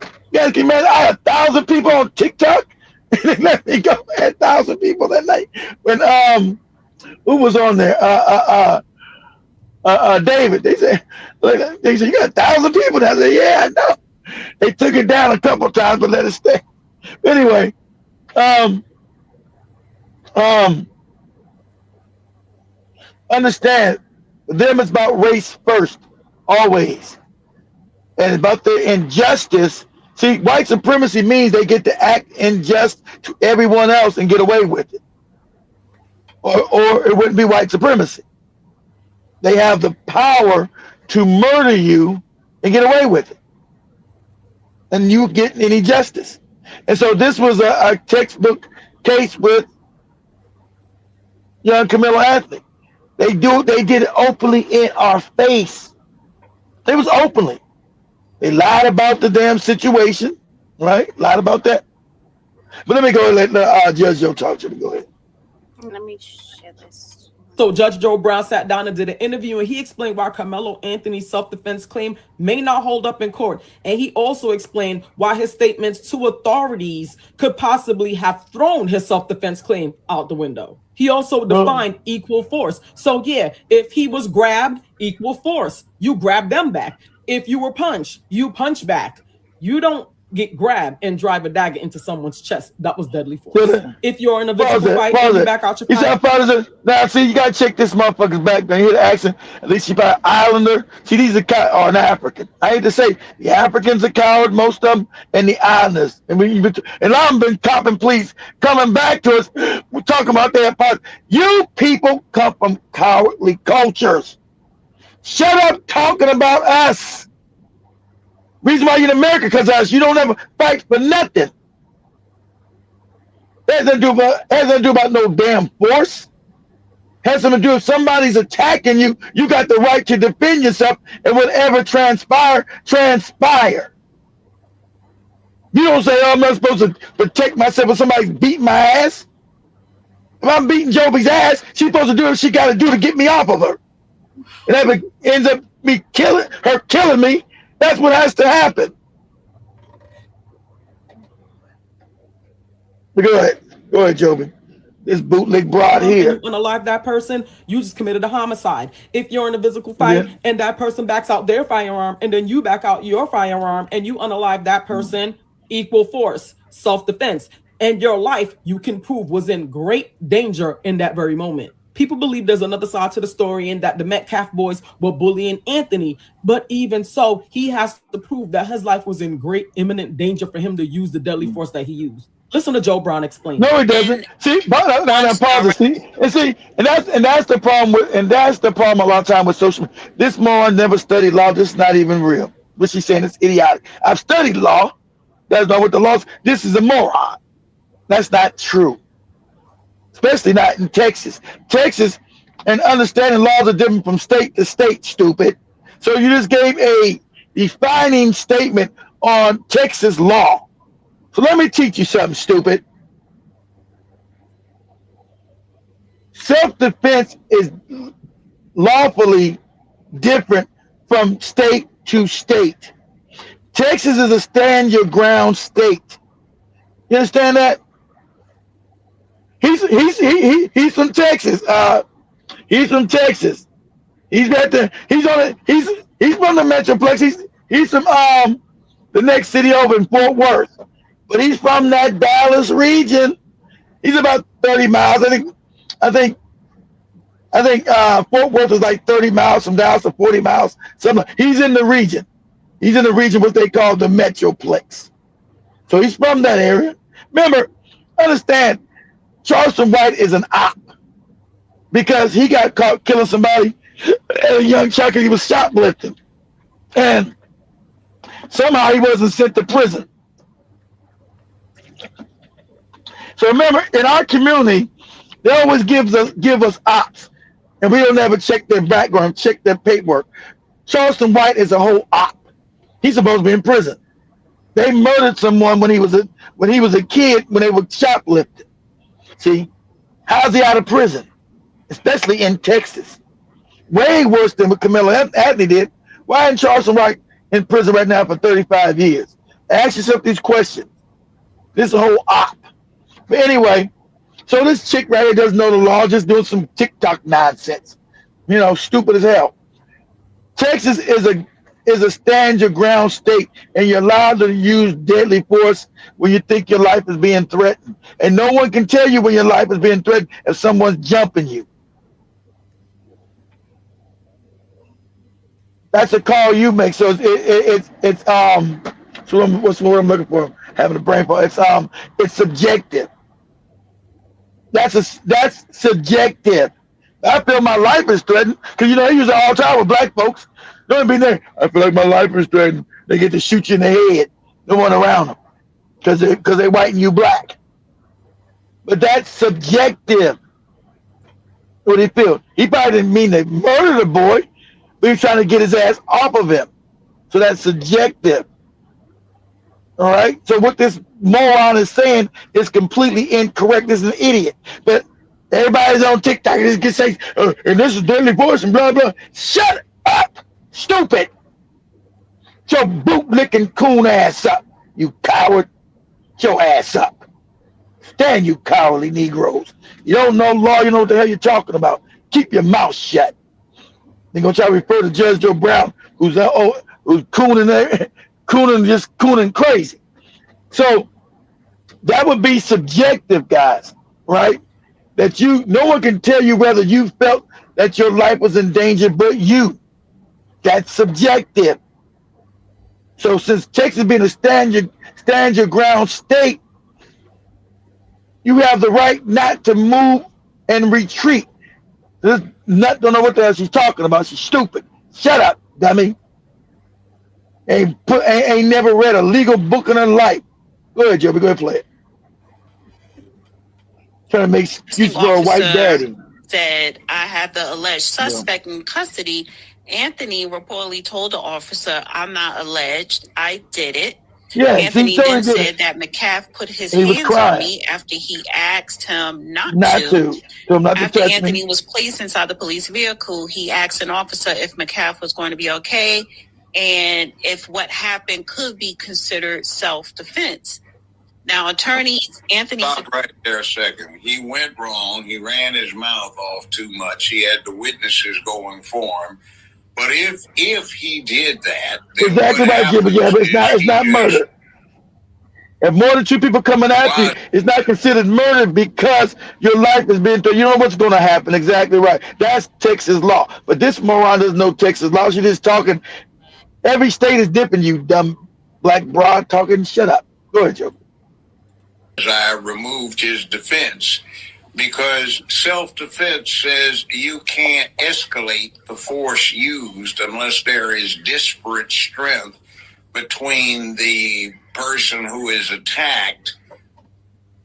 You guys can imagine I had 1,000 people on TikTok. And they let me go. I had 1,000 people that night. When who was on there? David. They said you got 1,000 people. And I said, yeah, I know. They took it down a couple of times, but let it stay. Anyway, understand, for them it's about race first, always. And about the injustice. See, white supremacy means they get to act unjust to everyone else and get away with it. Or it wouldn't be white supremacy. They have the power to murder you and get away with it. And you get any justice. And so this was a textbook case with young Carmelo Anthony. They did it openly in our face. It was openly. They lied about the damn situation, right? Lied about that. But let me go and let Judge Joe talk to me. Go ahead. Let me share this So Judge Joe Brown sat down and did an interview, and he explained why Carmelo Anthony's self-defense claim may not hold up in court. And he also explained why his statements to authorities could possibly have thrown his self-defense claim out the window. He also defined equal force. So yeah, if he was grabbed, equal force. You grab them back. If you were punched, you punch back. You don't get grabbed and drive a dagger into someone's chest. That was deadly force. If you're in a visible fight, you back out your fight. Now, see, you gotta check this motherfucker's back. Now, hear the accent. At least she by Islander. See, these are an African. I hate to say, the Africans are coward, most of them, and the Islanders. And I've been copping pleas coming back to us. We're talking about their part. You people come from cowardly cultures. Shut up talking about us. Reason why you're in America, because us, you don't ever fight for nothing. Has nothing to do about no damn force. Has something to do if somebody's attacking you, you got the right to defend yourself, and whatever transpire. You don't say, oh, I'm not supposed to protect myself when somebody's beating my ass. If I'm beating Joby's ass, she's supposed to do what she got to do to get me off of her. And if it ends up me killing me, that's what has to happen. But go ahead, Joby. This bootleg broad here. You unalive that person, you just committed a homicide. If you're in a physical fight and that person backs out their firearm and then you back out your firearm and you unalive that person, equal force, self-defense. And your life, you can prove, was in great danger in that very moment. People believe there's another side to the story and that the Metcalf boys were bullying Anthony. But even so, he has to prove that his life was in great imminent danger for him to use the deadly force that he used. Listen to Joe Brown explain. No, he doesn't. See, but that's the problem a lot of time with social media. This moron never studied law. This is not even real. What she's saying is idiotic. I've studied law. That's not what the law is. This is a moron. That's not true. Especially not in Texas. Texas and understanding laws are different from state to state, stupid. So you just gave a defining statement on Texas law. So let me teach you something, stupid. Self-defense is lawfully different from state to state. Texas is a stand your ground state. You understand that? He's from Texas. He's from Texas. He's right there. He's from the Metroplex. He's from the next city over in Fort Worth. But he's from that Dallas region. He's about 30 miles. I think Fort Worth is like 30 miles from Dallas, or 40 miles. He's in the region. He's in the region what they call the Metroplex. So he's from that area. Remember, understand, Charleston White is an op because he got caught killing somebody at a young child. He was shoplifting, and somehow he wasn't sent to prison. So remember, in our community, they always give us ops, and we don't ever check their background, check their paperwork. Charleston White is a whole op. He's supposed to be in prison. They murdered someone when he was a kid when they were shoplifting. See, how's he out of prison? Especially in Texas. Way worse than what Carmelo Anthony did. Why isn't Charleston White in prison right now for 35 years? Ask yourself these questions. This is a whole op. But anyway, so this chick right here doesn't know the law, just doing some TikTok nonsense. You know, stupid as hell. Texas is a stand your ground state, and you're allowed to use deadly force when you think your life is being threatened. And no one can tell you when your life is being threatened if someone's jumping you. That's a call you make. So what's the word I'm looking for? Having a brain fog. It's subjective. That's subjective. I feel my life is threatened because they use it all the time with black folks. Don't be there. I feel like my life is threatened. They get to shoot you in the head. No one around them because they're white and you black. But that's subjective. What he feel? He probably didn't mean to murder the boy, but he's trying to get his ass off of him. So that's subjective. All right. So what this moron is saying is completely incorrect. This is an idiot. But Everybody's on TikTok. This can say, and this is deadly force and blah blah. Shut up, stupid. Get your boot licking coon ass up, you coward. Get your ass up. Stand, you cowardly Negroes. You don't know law. You know what the hell you're talking about. Keep your mouth shut. They're gonna try to refer to Judge Joe Brown, who's cooning there, cooning crazy. So that would be subjective, guys, right? That no one can tell you whether you felt that your life was in danger but you. That's subjective. So since Texas being a stand your ground state, you have the right not to move and retreat. Don't know what the hell she's talking about. She's stupid. Shut up, dummy. Ain't never read a legal book in her life. Go ahead, Joby. Go ahead, play it. Trying to make excuses for a white daddy. Said, I have the alleged suspect in custody. Anthony reportedly told the officer, I'm not alleged. I did it. Yeah, Anthony then said that McCaff put his hands on me after he asked him not to. After Anthony was placed inside the police vehicle, he asked an officer if McCaff was going to be okay and if what happened could be considered self-defense. Now, attorney Anthony... Stop right there a second. He went wrong. He ran his mouth off too much. He had the witnesses going for him. But if he did that... Exactly right, Jimmy. Yeah, but it's not murder. If more than two people coming after you, it's not considered murder because your life has been through. You know what's going to happen. Exactly right. That's Texas law. But this moron doesn't know Texas law. She's just talking. Every state is different, you dumb black broad talking. Shut up. Go ahead, Joe. I removed his defense because self-defense says you can't escalate the force used unless there is disparate strength between the person who is attacked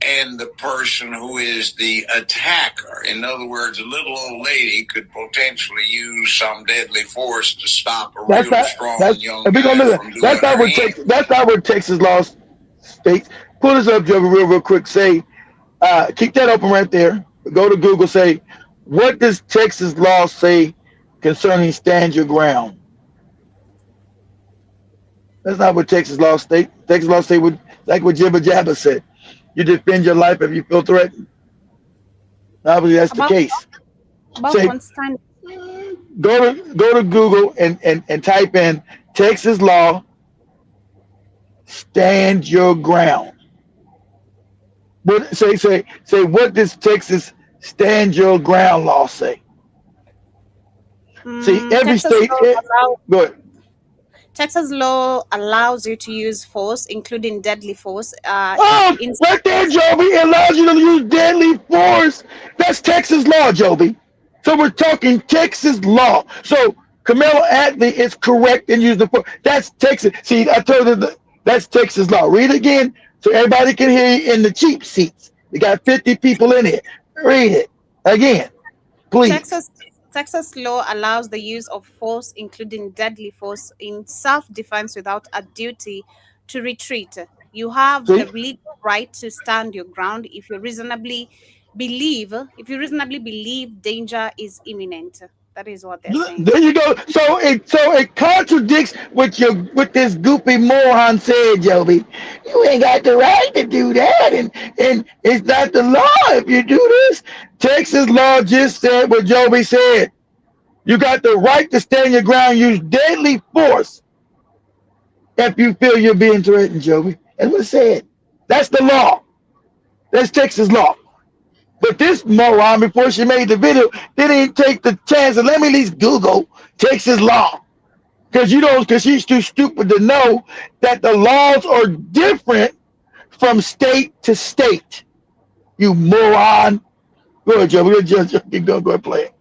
and the person who is the attacker. In other words, a little old lady could potentially use some deadly force to stop a real strong young guy from doing that's not what Texas law states. Pull this up, Joe, real quick. Say, keep that open right there. Go to Google. Say, what does Texas law say concerning stand your ground? That's not what Texas law state. Texas law state like what Jibba Jabba said. You defend your life if you feel threatened. Obviously, that's the case. Go to Google and type in Texas law. Stand your ground. What say? What does Texas stand your ground law say? See, every Texas state. Go ahead. Texas law allows you to use force, including deadly force. Right there, Joby. It allows you to use deadly force. That's Texas law, Joby. So we're talking Texas law. So Carmelo Anthony is correct in using the force. That's Texas. See, I told you that's Texas law. Read it again so everybody can hear you in the cheap seats. You got 50 people in here. Read it again, please. Texas law allows the use of force, including deadly force, in self-defense without a duty to retreat. You have the legal right to stand your ground if you reasonably believe danger is imminent. That is what they're saying. There you go. So it contradicts what this goofy moron said, Joby. You ain't got the right to do that, and it's not the law if you do this. Texas law just said what Joby said. You got the right to stand your ground, use deadly force if you feel you're being threatened, Joby. That's what it said. That's the law. That's Texas law. But this moron, before she made the video, didn't take the chance and let me at least Google Texas law. Because she's too stupid to know that the laws are different from state to state. You moron. Go ahead, Joe. We're just go ahead, play it.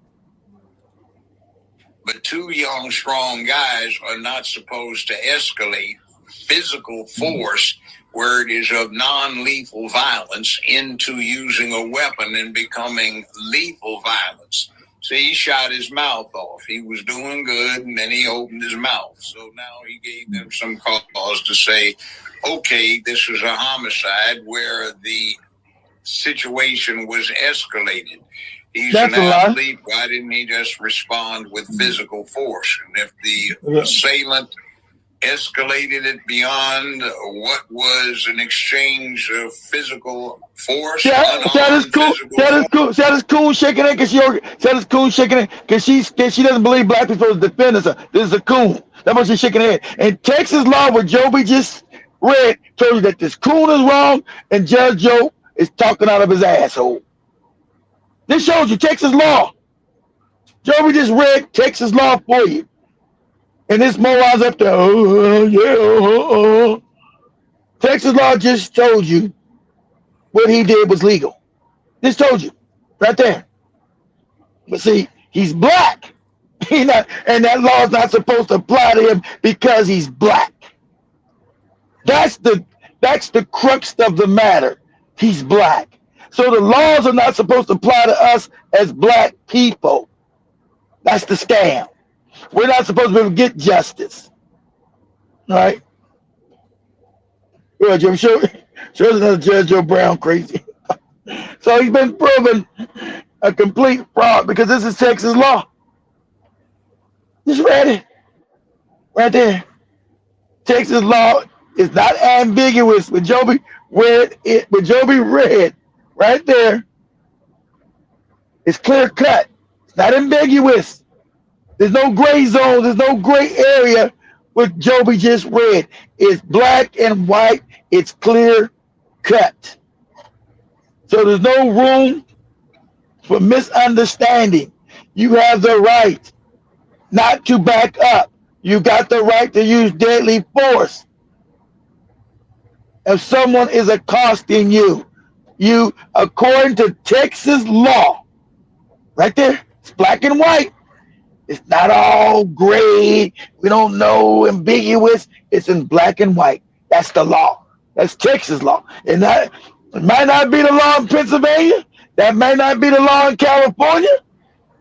But two young, strong guys are not supposed to escalate physical force where it is of non-lethal violence into using a weapon and becoming lethal violence. See, he shot his mouth off. He was doing good, and then he opened his mouth. So now he gave them some cause to say, okay, this is a homicide where the situation was escalated. He's an athlete. Why didn't he just respond with physical force? And if the assailant escalated it beyond what was an exchange of physical force, that is cool. That is cool shaking it because she doesn't believe black people to defend us. This is a coon. That's why she's shaking her head. And Texas law, what Joby just read, told you that this coon is wrong, and Judge Joe is talking out of his asshole. This shows you Texas law. Joby just read Texas law for you. And this moron's up there, Texas law just told you what he did was legal. Just told you, right there. But see, he's black. And that law is not supposed to apply to him because he's black. That's the crux of the matter. He's black. So the laws are not supposed to apply to us as black people. That's the scam. We're not supposed to be able to get justice. All right? Well, Jim, show another Judge Joe Brown crazy. So he's been proven a complete fraud because this is Texas law. Just read it. Right there. Texas law is not ambiguous. When Joby read right there, it's clear cut. It's not ambiguous. There's no gray zone. There's no gray area. What Joby just read is black and white. It's clear cut. So there's no room for misunderstanding. You have the right not to back up. You got the right to use deadly force. If someone is accosting you, according to Texas law, right there, it's black and white. It's not all gray. We don't know, ambiguous. It's in black and white. That's the law. That's Texas law. And that it might not be the law in Pennsylvania. That might not be the law in California.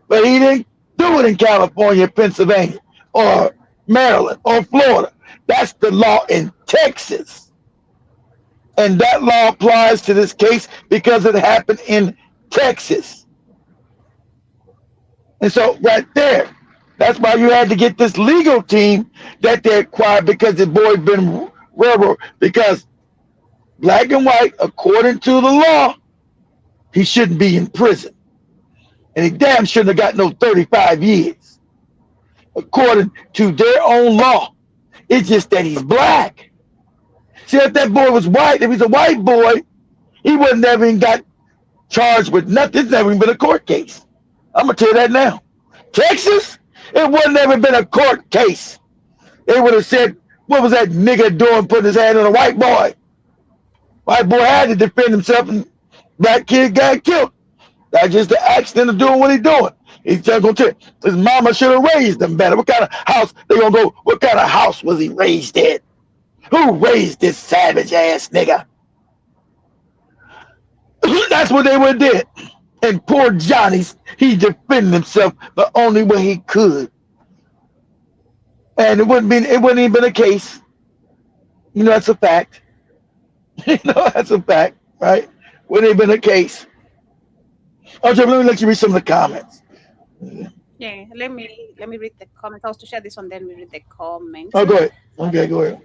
But he didn't do it in California, Pennsylvania, or Maryland, or Florida. That's the law in Texas. And that law applies to this case because it happened in Texas. And so right there, that's why you had to get this legal team that they acquired because the boy's been railroad. Because black and white, according to the law, he shouldn't be in prison. And he damn shouldn't have got no 35 years. According to their own law. It's just that he's black. See, if that boy was white, if he's a white boy, he wouldn't have even got charged with nothing. It's never even been a court case. I'm going to tell you that now. Texas, it wouldn't have even been a court case. They would have said, what was that nigga doing putting his hand on a white boy? White boy had to defend himself and black kid got killed. That's just the accident of doing what he's doing. He's just going to tell you, his mama should have raised him better. What kind of house, they going to go, what kind of house was he raised in? Who raised this savage ass nigga? That's what they would have did. And poor Johnny's, he defended himself the only way he could. And it wouldn't even been a case. You know, that's a fact. You know, that's a fact, right? Wouldn't have been a case. Oh, Jeff, let me let you read some of the comments. Yeah, let me read the comments. I was to share this one, then we read the comments. Oh, go ahead. Okay, go ahead.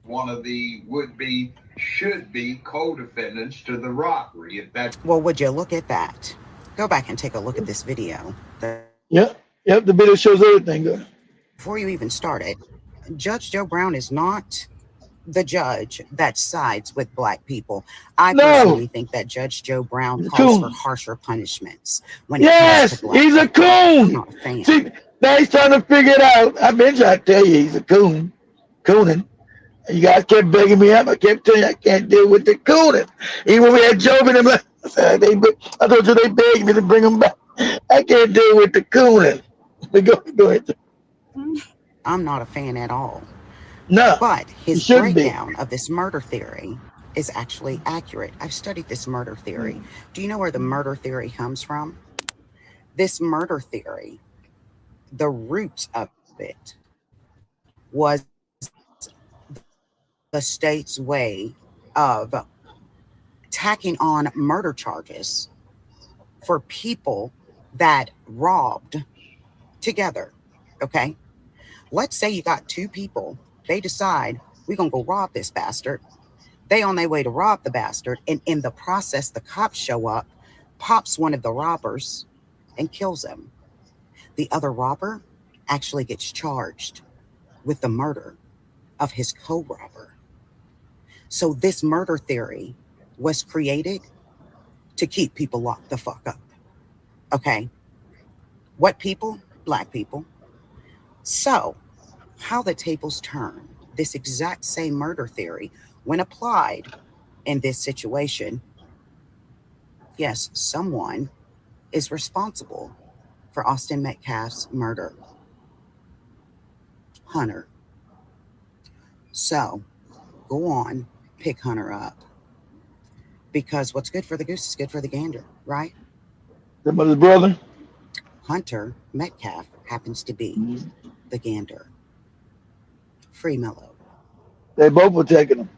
One of the would-be, should-be co-defendants to the robbery. If that's well, would you look at that? Go back and take a look at this video. Yep, the video shows everything. Good. Before you even started, Judge Joe Brown is not the judge that sides with black people. I personally think that Judge Joe Brown calls for harsher punishments. When yes, he's a coon. See, now he's trying to figure it out. I've been trying to tell you he's a coon. Cooning. You guys kept begging me up. I kept telling you I can't deal with the cooning. Even when we had Job in them, I told you they begged me to bring him back. I can't deal with the cooning. Go ahead. I'm not a fan at all. No, but his breakdown of this murder theory is actually accurate. I've studied this murder theory. Do you know where the murder theory comes from? This murder theory, the roots of it was the state's way of tacking on murder charges for people that robbed together. Okay. Let's say you got two people. They decide we're going to go rob this bastard. They on their way to rob the bastard. And in the process, the cops show up, pops one of the robbers and kills him. The other robber actually gets charged with the murder of his co-robber. So this murder theory was created to keep people locked the fuck up. Okay. What people? Black people. So how the tables turn, this exact same murder theory, when applied in this situation, yes, someone is responsible for Austin Metcalf's murder. Hunter. So go on, pick Hunter up. Because what's good for the goose is good for the gander, right? That was his brother? Hunter Metcalf happens to be the gander. Free Mellow. They both were taking him.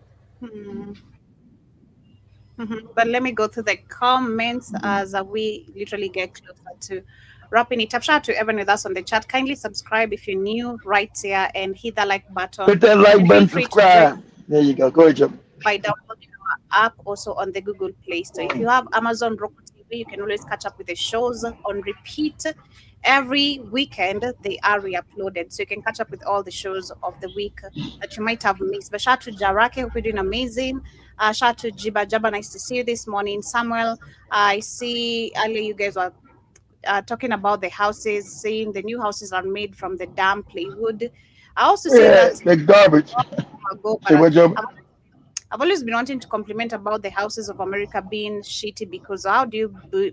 But let me go to the comments as we literally get closer to wrapping it up. Shout out to everyone with us on the chat. Kindly subscribe if you're new right here and hit the like button. Hit that like button, subscribe. There you go. Go ahead, Joe. By downloading our app, also on the Google Play Store. If you have Amazon Roku TV, you can always catch up with the shows on repeat. Every weekend, they are re-uploaded. So you can catch up with all the shows of the week that you might have missed. But shout out to Jarake, hope you're doing amazing. Shout out to Jiba Jaba, nice to see you this morning. Samuel, I see earlier you guys were talking about the houses, saying the new houses are made from the damn plywood. I also say that the garbage. I've always been wanting to compliment about the houses of America being shitty, because how do you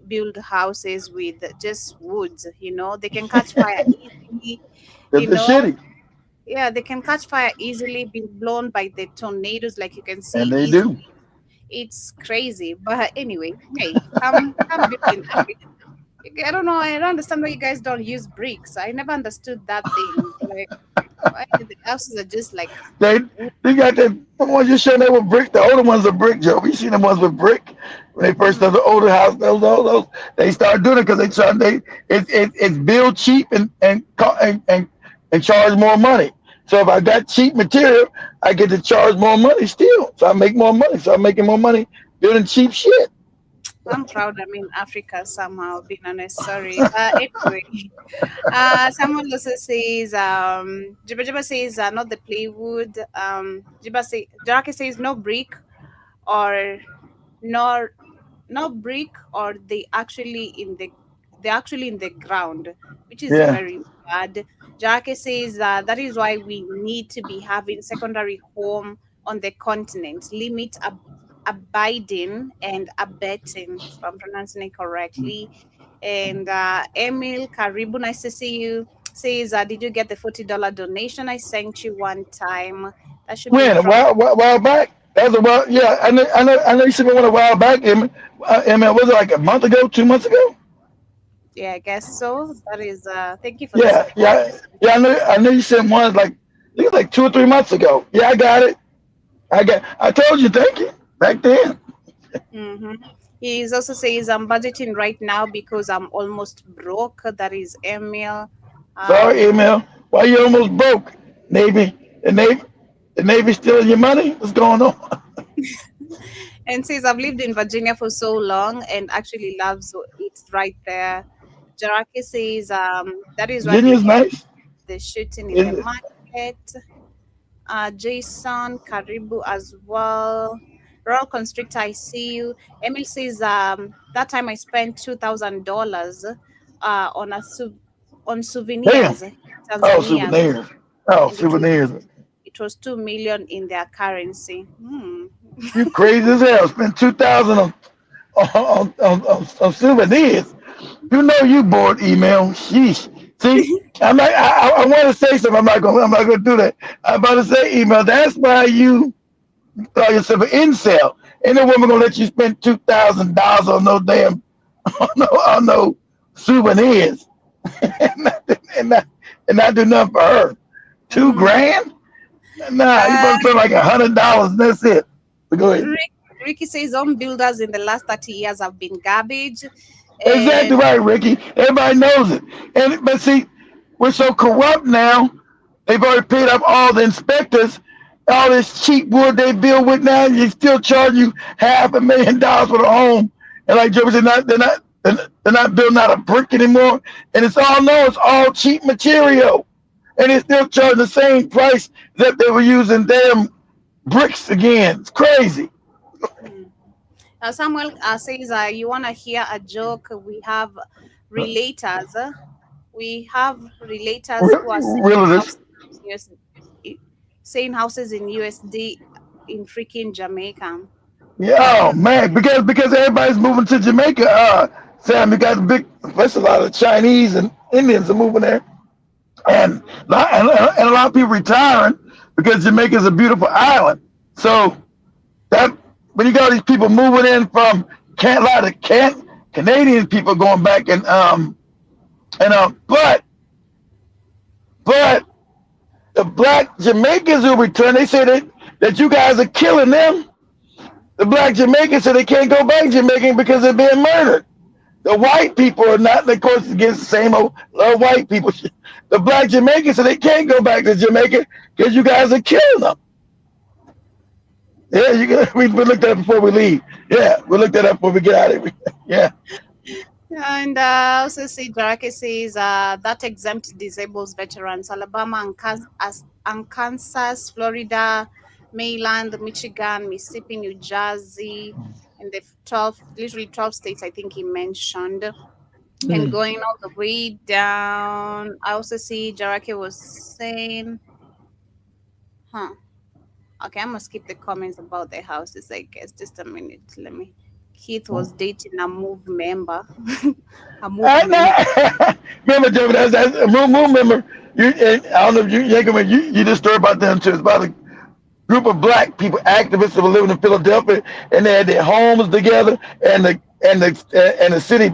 build houses with just woods? You know, they can catch fire easily. Shitty. Yeah, they can catch fire easily, be blown by the tornadoes, like you can see. And they easily. do. It's crazy. But anyway, hey, come build in Africa. I don't know. I don't understand why you guys don't use bricks. I never understood that thing. Like, why the houses are just like they got the ones you showing that with brick. The older ones are brick, Joe. You seen the ones with brick when they first started the older house. Those they started doing it because it's build cheap and charge more money. So if I got cheap material, I get to charge more money still. So I make more money. So I'm making more money building cheap shit. I'm proud I'm in Africa somehow, being honest. Sorry. Anyway, someone also says, Jiba says, not the plywood. Jarake says no brick or no brick, or they're actually in the ground, which is very bad. Jarake says that is why we need to be having secondary home on the continent. Limit abiding and abetting, if I'm pronouncing it correctly. And Emil Karibu, nice to see you, says, did you get the $40 donation I sent you one time? That should be a while back. That was a while. Yeah, I know you sent me one a while back. Emil, was it like a month ago, 2 months ago? Yeah, I guess so. That is thank you for that. Yeah. I know you sent one like 2 or 3 months ago. Yeah, I got it. I told you, thank you. Back then. He also says, I'm budgeting right now because I'm almost broke. That is Emil. Sorry, Emil. Why you almost broke? The Navy stealing your money? What's going on? And says, I've lived in Virginia for so long and actually loves it right there. Jarake says, that is why Virginia's nice. The shooting in the market. Jason Karibu as well. Royal Constrictor, I see you. Emil says, that time I spent $2,000 on souvenirs. Souvenirs. Souvenirs. It was 2 million in their currency. You crazy as hell. Spent $2,000 on souvenirs. You know you bored, email. Sheesh. See, I want to say something. I'm not gonna do that. I'm about to say, email. That's why you call yourself an incel. Ain't no woman gonna let you spend $2,000 on no damn on no souvenirs and not do nothing for her. $2,000? Nah, you better spend like $100 and that's it. But go ahead. Ricky says home builders in the last 30 years have been garbage. Exactly right, Ricky. Everybody knows it. But see, we're so corrupt now. They've already paid up all the inspectors. All this cheap wood they build with now, they still charge you $500,000 for the home. And like Joe said, they're not building out of brick anymore. And it's all cheap material. And they're still charging the same price that they were using damn bricks again. It's crazy. Samuel says, you want to hear a joke? We have relators. We have relators who are saying houses in USD in freaking Jamaica. Yeah, oh man, because everybody's moving to Jamaica. Sam, you got there's a lot of Chinese and Indians are moving there, and a lot of people retiring because Jamaica is a beautiful island. So that when you got these people moving in from a lot of Canadian people going back but the black Jamaicans who return, they say that you guys are killing them. The black Jamaicans say they can't go back Jamaican because they're being murdered. The white people are not, of course, against the same old white people. The black Jamaicans say they can't go back to Jamaica because you guys are killing them. Yeah, we looked at it before we leave. Yeah, we looked at it before we get out of here. Yeah. And also see, Jarake says that exempt disables veterans. Alabama and Kansas, Florida, Maryland, Michigan, Mississippi, New Jersey, and the 12 states I think he mentioned. And going all the way down, I also see Jarake was saying, okay, I'm gonna skip the comments about the houses, I guess. Just a minute. Let me. Keith was dating a MOVE member. Remember, Joe, that's a MOVE member. I don't know if you just heard about them too. It's about a group of black people, activists that were living in Philadelphia, and they had their homes together, and the city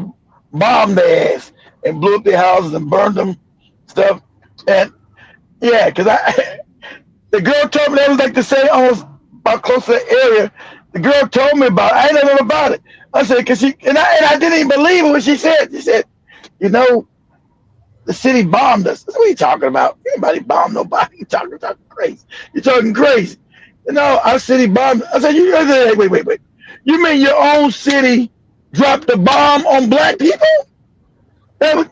bombed their ass and blew up their houses and burned them stuff. And yeah, because the girl told me that was like the same, almost about close to the area. The girl told me about it. I didn't know about it. I said, because I didn't even believe it when she said. She said, the city bombed us. What are you talking about? Anybody bombed nobody? You're talking crazy. You're talking crazy. Our city bombed. I said, wait. You mean your own city dropped the bomb on black people?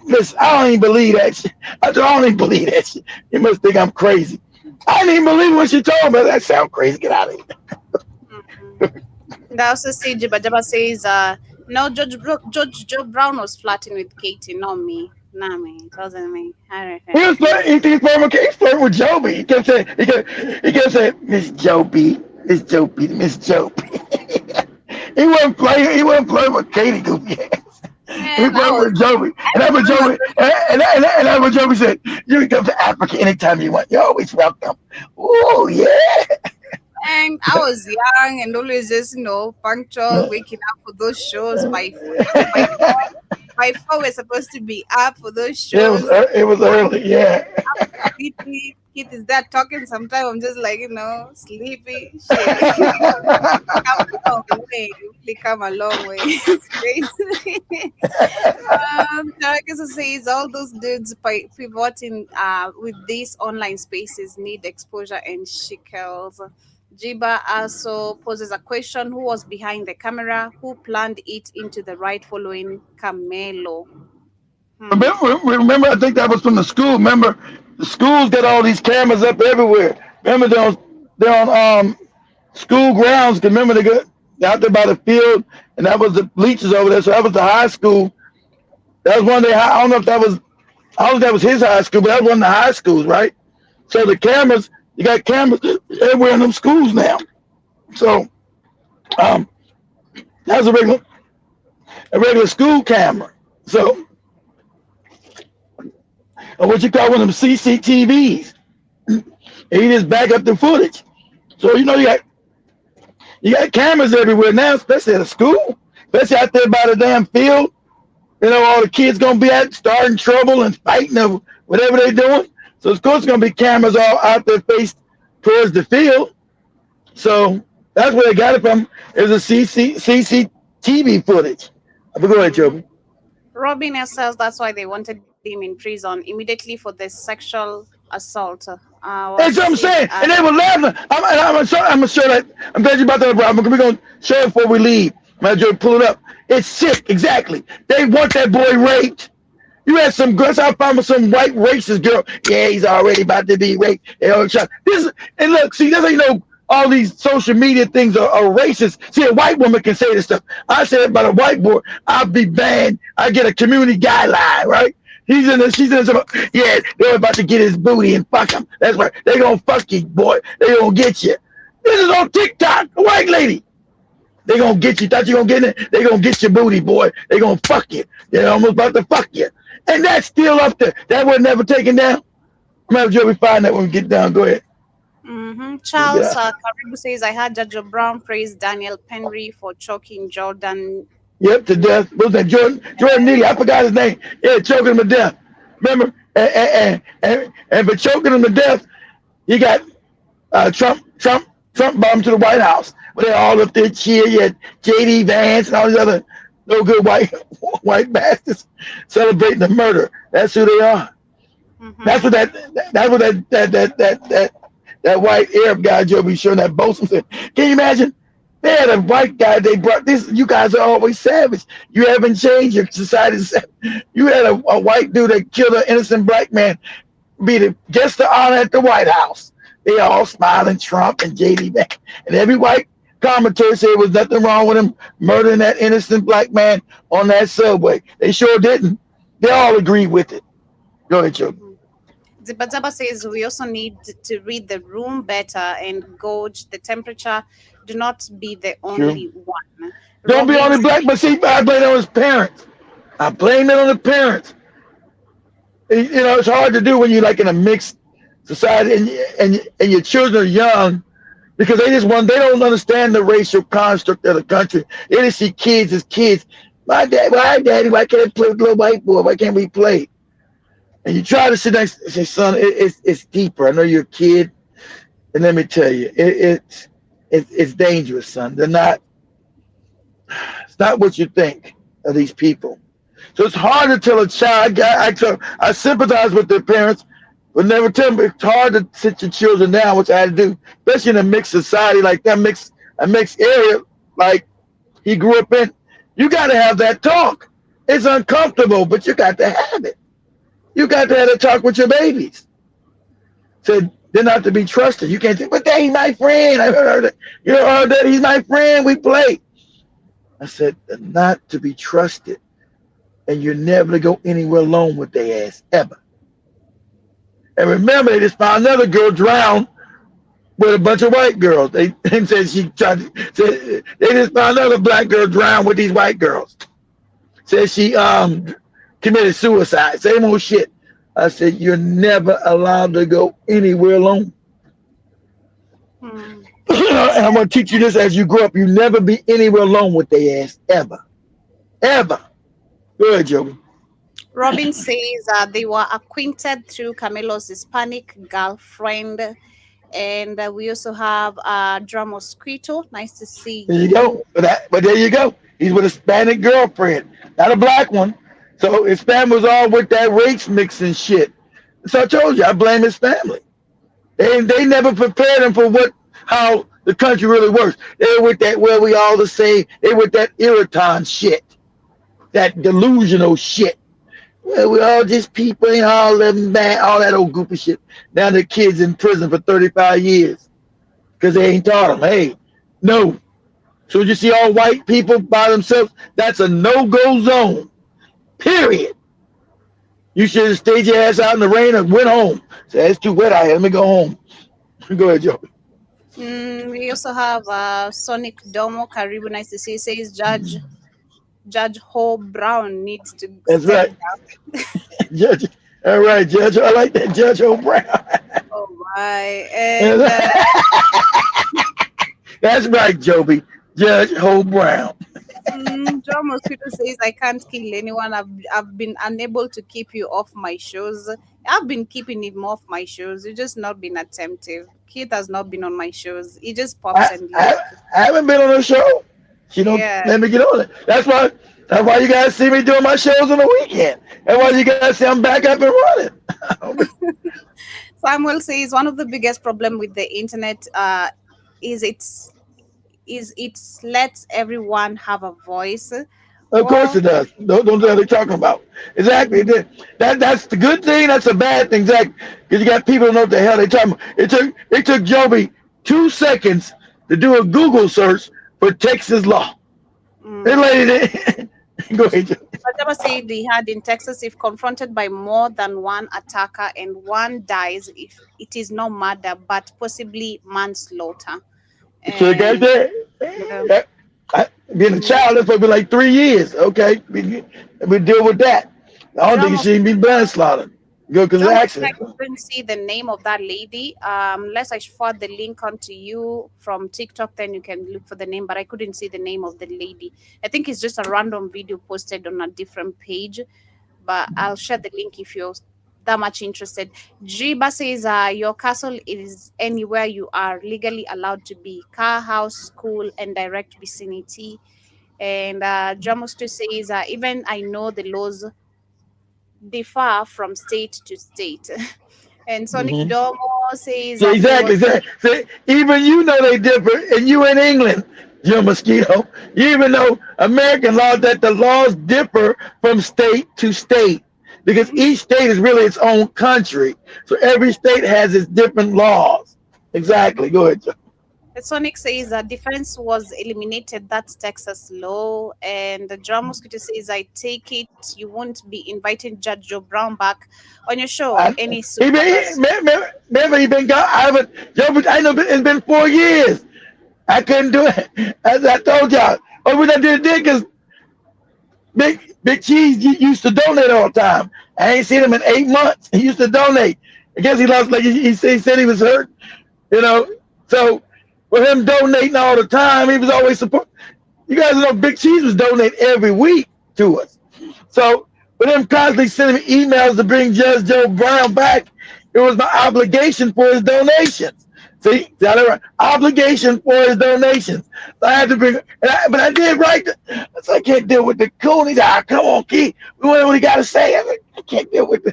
Listen, I don't even believe that shit. I don't even believe that shit. You must think I'm crazy. I didn't even believe what she told me. That sounds crazy. Get out of here. And I also see Jabba says, no, George Joe Brown was flirting with Katie, not me. Nah, me. It wasn't me. He's flirting with Joby. He kept saying, Miss Joby. He wasn't playing with Katie goofy ass. He played with Joby. And that's what Joby said. You can come to Africa anytime you want. You're always welcome. Oh, yeah. And I was young and always just, punctual, waking up for those shows. By 4, we're supposed to be up for those shows. It was early, yeah. Sleepy. Keith is there talking. Sometimes I'm just like, sleepy. Shit. Come a long way. It's crazy. Tarek also says all those dudes pivoting with these online spaces need exposure and shekels. Jiba also poses a question: who was behind the camera? Who planned it into the right following Camelo? Remember, I think that was from the school. Remember, the schools got all these cameras up everywhere. Remember, they're on school grounds. Remember, they got out there by the field, and that was the bleachers over there. So that was the high school. That was one of the. I don't know if that was his high school, but that was one of the high schools, right? So the cameras. You got cameras everywhere in them schools now. So that's a regular school camera. So or what you call one of them CCTVs. And you just back up the footage. So you got cameras everywhere now, especially at a school, especially out there by the damn field. All the kids gonna be starting trouble and fighting or whatever they're doing. So of course, it's gonna be cameras all out there faced towards the field. So That's where they got it from. It was a CCTV footage. But go ahead, Joby. Robin says that's why they wanted him in prison immediately for the sexual assault. That's what I'm saying. And they were laughing. I'm gonna show that. I'm glad you brought that up. We're gonna show it before we leave. I'm gonna pull it up. It's sick. Exactly. They want that boy raped. You had some girls. I found some white racist girl. Yeah, he's already about to be raped. And look, see, that's how you know all these social media things are racist. See, a white woman can say this stuff. I said about a white boy, I'll be banned. I get a community guideline, right? She's in some, yeah, they're about to get his booty and fuck him. That's right. They're going to fuck you, boy. They're going to get you. This is on TikTok, a white lady. They're going to get you. Thought you going to get in? They're going to get your booty, boy. They're going to fuck you. They're almost about to fuck you. And that's still up there. That was never taken down. I'm going to have Joey find that when we get down. Go ahead. Charles Karibu says, I heard Judge Brown praise Daniel Penry for choking Jordan. Yep, to death. What was that? Jordan Neely. I forgot his name. Yeah, choking him to death. Remember? And for choking him to death, you got Trump bombed to the White House. Where they all up there cheer. You had J.D. Vance and all these other no good white bastards celebrating the murder. That's who they are. That's what that white Arab guy Joe be showing that bosun said. Can you imagine? They had a white guy. They brought this. You guys are always savage. You haven't changed. Your society. You had a white dude that killed an innocent black man. Be the guest of honor at the White House. They all smiling, Trump and J.D. Vance, and every white commentator said there was nothing wrong with him murdering that innocent black man on that subway. They sure didn't. They all agreed with it. Go ahead, Joe. Zibazaba says we also need to read the room better and gauge the temperature. Do not be the only one. Don't be only black, but see, I blame it on his parents. I blame it on the parents. You know, it's hard to do when you're like in a mixed society and your children are young because they don't understand the racial construct of the country. They just see kids as kids. My daddy, why can't I play with little white boy? Why can't we play? And you try to sit next and say, son, it's deeper. I know you're a kid. And let me tell you, it's dangerous, son. It's not what you think of these people. So it's hard to tell a child. I sympathize with their parents, but never tell them. It's hard to sit your children down, which I had to do, especially in a mixed society like that, a mixed area like he grew up in. You got to have that talk. It's uncomfortable, but you got to have it. You got to have a talk with your babies. So they're not to be trusted. You can't say, but he's my friend. I heard it. You heard that he's my friend. We play. I said, not to be trusted. And you're never to go anywhere alone with their ass, ever. And remember, they just found another girl drowned with a bunch of white girls. They said they just found another black girl drowned with these white girls. Said she committed suicide. Same old shit. I said, you're never allowed to go anywhere alone. And I'm going to teach you this as you grow up. You never be anywhere alone with their ass, ever. Ever. Go ahead, Joey. Robin says they were acquainted through Camelo's Hispanic girlfriend. And we also have Drum Mosquito. Nice to see you. There you go. But there you go. He's with a Hispanic girlfriend, not a black one. So his family was all with that race mixing shit. So I told you, I blame his family. They never prepared him for how the country really works. They were with that, well, we all the same. They with that irritant shit, that delusional shit. Well, we all just people, ain't all them bad, all that old goofy shit. Now the kids in prison for 35 years because they ain't taught them. Hey, no. So you see all white people by themselves, that's a no-go zone. Period. You should have stayed your ass out in the rain and went home. So it's too wet out here. Let me go home. Go ahead, Joe. We also have Sonic Domo Karibu. Nice to see you. Says Judge Ho Brown needs to. That's right. Judge. All right, Judge. I like that, Judge Ho Brown. Oh my. And, that's right, Joby. Judge Ho Brown. John Mosquito says, I can't kill anyone. I've been unable to keep you off my shows. I've been keeping him off my shows. You've just not been attentive. Keith has not been on my shows. He just pops and leaves. I haven't been on a show. She don't let me get on it. That's why you guys see me doing my shows on the weekend. That's why you guys see I'm back up and running. Samuel says one of the biggest problem with the internet is it lets everyone have a voice. Of course it does. Don't know what they're talking about. Exactly. That's the good thing. That's a bad thing. Exactly. Because you got people who know what the hell they're talking about. It took Joby 2 seconds to do a Google search for Texas law. Go ahead, Joby. Whatever said they had in Texas, if confronted by more than one attacker and one dies, if it is not murder but possibly manslaughter. So you got that? Being a child, that's probably like 3 years. Okay, we deal with that. I don't think she should be manslaughter. Good, because accident. I couldn't see the name of that lady. Unless I forward the link onto you from TikTok, then you can look for the name. But I couldn't see the name of the lady. I think it's just a random video posted on a different page. But I'll share the link if you're that much interested. Jiba says your castle is anywhere you are legally allowed to be. Car, house, school, and direct vicinity. And Jamustu says even I know the laws differ from state to state. And Sonic Domo says exactly. See, even you know they differ, and you in England, Joe Mosquito. You even know American law that the laws differ from state to state because each state is really its own country. So every state has its different laws. Exactly. Go ahead, Joe. Sonic says defense was eliminated. That's Texas law. And the John Mosquito says, I take it you won't be inviting Judge Joe Brown back on your show. Remember, he been gone. I know it's been 4 years. I couldn't do it. As I told y'all. We done did it because Big Cheese used to donate all the time. I ain't seen him in 8 months. He used to donate. I guess he lost, like he said he was hurt. So with him donating all the time, he was always support. You guys know Big Cheese was donating every week to us. So with him constantly sending me emails to bring Judge Joe Brown back, it was my obligation for his donations. See, obligation for his donations. So I had to bring, but I did right. So I can't deal with the coon. He said, come on, Key. We want what he got to say. I can't deal with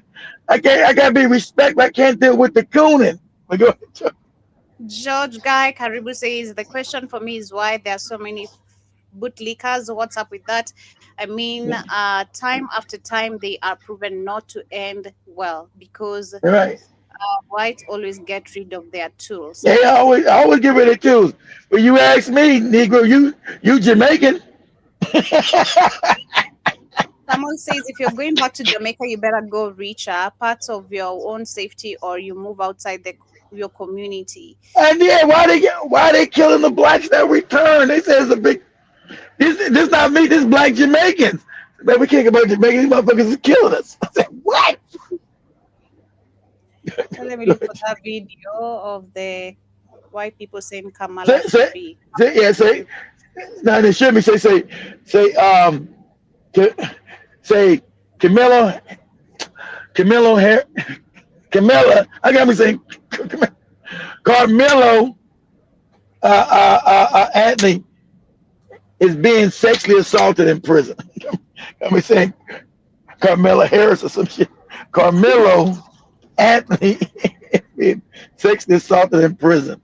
I got to be respectful. I can't deal with the cooning. Go ahead, George Guy Karibu says the question for me is why there are so many bootlickers. What's up with that? I mean, time after time they are proven not to end well because whites always get rid of their tools. They always get rid of tools. But you ask me, Negro, you Jamaican. Someone says if you're going back to Jamaica, you better go richer, parts of your own safety, or you move outside your community. And why they killing the blacks that return? They say it's a big. This not me. This black Jamaicans. Man, we can't get about Jamaicans. These motherfuckers are killing us. I said what? Let me look for that video of the white people saying Kamala should be. No, they should be say Camilla. I got me saying Carmelo Anthony is being sexually assaulted in prison. Got me saying Carmela Harris or some shit. Carmelo Anthony is being sexually assaulted in prison.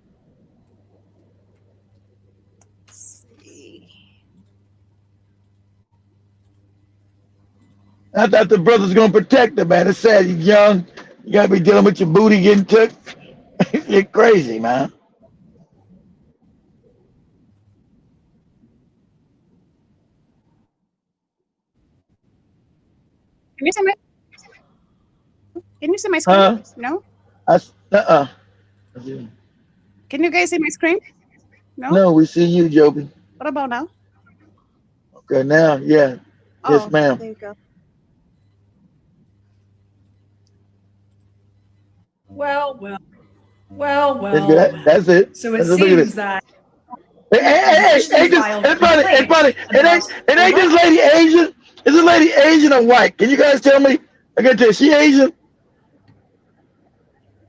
I thought the brother's gonna protect him, man. It's sad. You're young. You gotta be dealing with your booty getting took. You're crazy, man. Can you see my screen? No? Can you guys see my screen? No? No, we see you, Joby. What about now? Okay, now, yeah. Yes, ma'am. There you go. Well. That's it. So it seems that. Hey, it's funny. It ain't this lady Asian. Is this lady Asian or white? Can you guys tell me? I got to tell you, she Asian?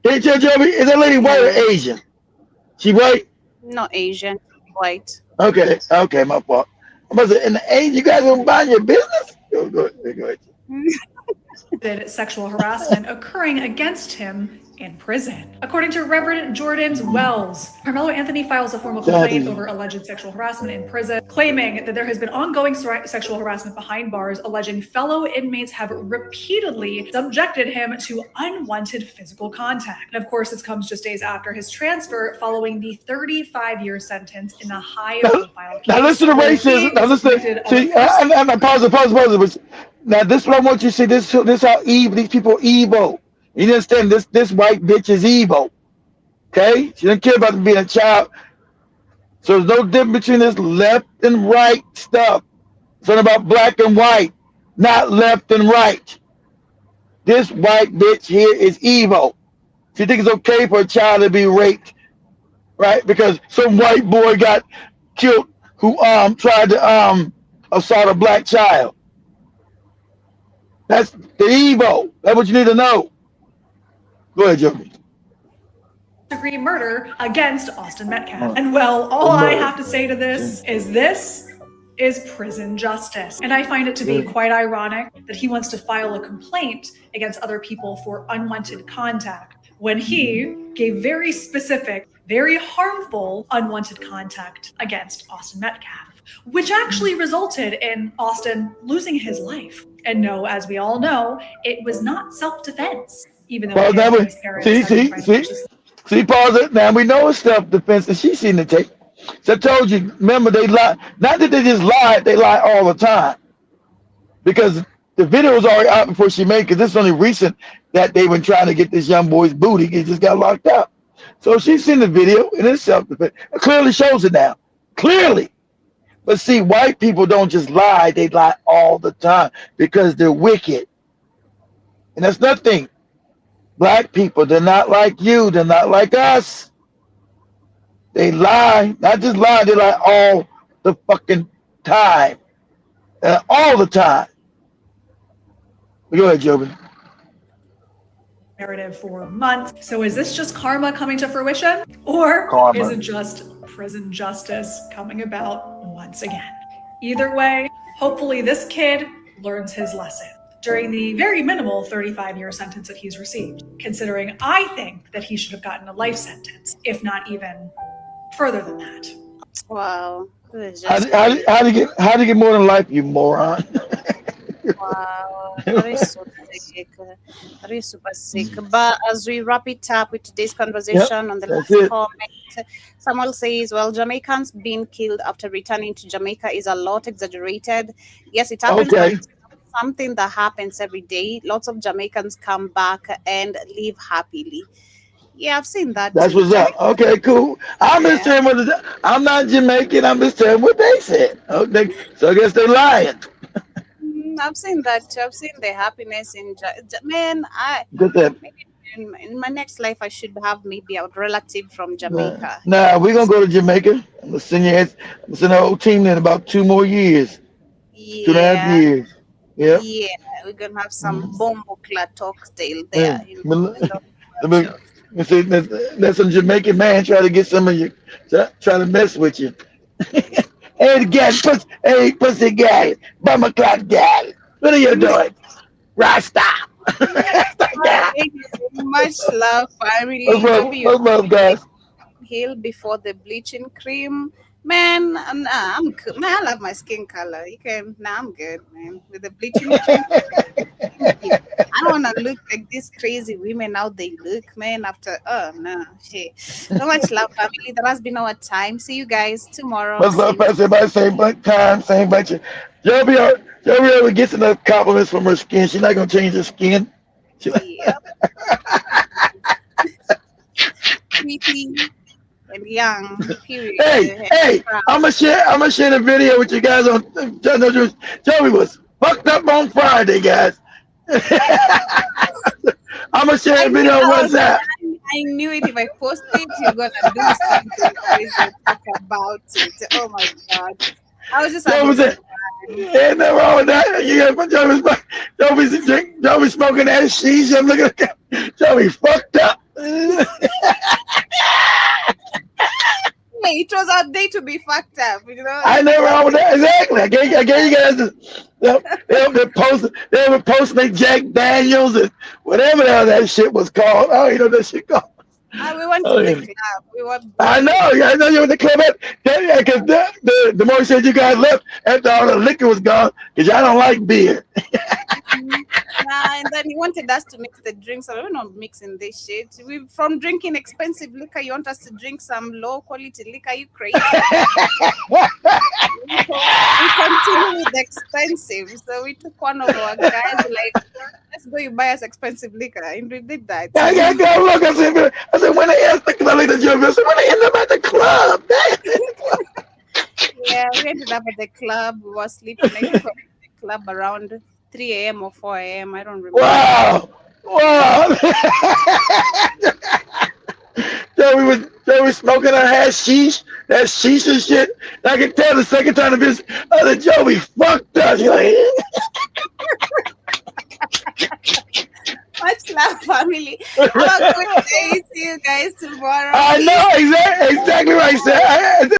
Can you tell Joby? Is that lady white or Asian? She white? Not Asian, white. Okay, my fault. I was in the age you guys don't mind your business? Go ahead. Sexual harassment occurring against him in prison. According to Reverend Jordan's Wells, Carmelo Anthony files a formal complaint over alleged sexual harassment in prison, claiming that there has been ongoing sexual harassment behind bars, alleging fellow inmates have repeatedly subjected him to unwanted physical contact. And of course, this comes just days after his transfer following the 35-year sentence in a high-profile case. Now listen to racism. Now listen. See, and pause. Now this is what I want you to see. This how evil these people are evil. You understand? This white bitch is evil. Okay? She doesn't care about being a child. So there's no difference between this left and right stuff. It's not about black and white, not left and right. This white bitch here is evil. She thinks it's okay for a child to be raped, right? Because some white boy got killed who tried to assault a black child. That's the evil. That's what you need to know. Go ahead, Joey. Degree murder against Austin Metcalf. And well, all I have to say to this is prison justice. And I find it to be quite ironic that he wants to file a complaint against other people for unwanted contact when he gave very specific, very harmful unwanted contact against Austin Metcalf, which actually resulted in Austin losing his life. And no, as we all know, it was not self-defense, even though his parents see, pause it. Now we know it's self-defense, and she's seen the tape. So I told you, remember, they lie. Not that they just lied, they lie all the time. Because the video was already out before she made it, because this is only recent that they've been trying to get this young boy's booty. He just got locked up. So she's seen the video, and it's self-defense. It clearly shows it now. Clearly. But see, white people don't just lie, they lie all the time because they're wicked. And that's nothing. Black people, they're not like you, they're not like us. They lie, not just lie, they lie all the fucking time. All the time. Go ahead, Jobin. Narrative for months. So is this just karma coming to fruition? Or is it just prison justice coming about once again? Either way, hopefully this kid learns his lesson during the very minimal 35-year sentence that he's received, considering I think that he should have gotten a life sentence, if not even further than that. Wow. How do you get more than life, you moron? Wow, that is so sick. That is super sick. But as we wrap it up with today's conversation on the last comment, Samuel says, well, Jamaicans being killed after returning to Jamaica is a lot exaggerated. Yes, it happens. But it's something that happens every day. Lots of Jamaicans come back and live happily. Yeah, I've seen that. That's what's up. Okay, cool. I'm just saying I'm not Jamaican. I'm just saying what they said. Okay, so I guess they're lying. I've seen that too. I've seen the happiness in man. In my next life, I should have maybe a relative from Jamaica. Nah, we're gonna go to Jamaica. I'm gonna send the whole team in about 2 more years. Yeah. 2.5 years. Yeah. Yeah, we're gonna have some bombo clad cocktail there. There's some Jamaican man try to get some of you, try to mess with you. Hey, pussy guy, bummer clock guy. What are you doing? Rasta. Much love, family. What's love, guys? Heal before the bleaching cream. Man, I'm good. Man, I love my skin color. I'm good, man. With the bleaching cream. I don't want to look like these crazy women out they look, man, after, shit. So much love, family. That has been our time. See you guys tomorrow. Much love, everybody. Same time, same bunch. Joby ever gets enough compliments from her skin. She's not going to change her skin. Yep. Pretty and young. Period. Hey, I'm gonna share the video with you guys on Joby was fucked up on Friday, guys. I'm gonna share a video on WhatsApp. I knew it. If I post it, you're gonna do something crazy talk about it. Oh my god! I was just ain't nothing wrong with that. You got Joby smoking that shisha. I'm looking at Joby fucked up. it was our day to be fucked up, you know. I never wrong with that. Exactly. I gave you guys they were posting their Jack Daniels and whatever the hell that shit was called. Oh, you know that shit called. We went to the club. We were. I know you were at the club because the more you said you guys left after all the liquor was gone because y'all don't like beer. And then he wanted us to mix the drinks. So we're not mixing this shit. We from drinking expensive liquor, you want us to drink some low quality liquor? Are you crazy? We continue with the expensive. So we took one of our guys like, let's go, you buy us expensive liquor, and we did that. I said when they asked the club, I said when they ended up at the club. Yeah, we ended up at the club. We were sleeping at the club around 3 a.m. or 4 a.m. I don't remember. Wow. So we were smoking our hashish, that shisha shit. I can tell the second time the bitch, other Joe, we fucked us. You're like, much love, family. Have a good day. See you guys tomorrow. I know exactly what I said.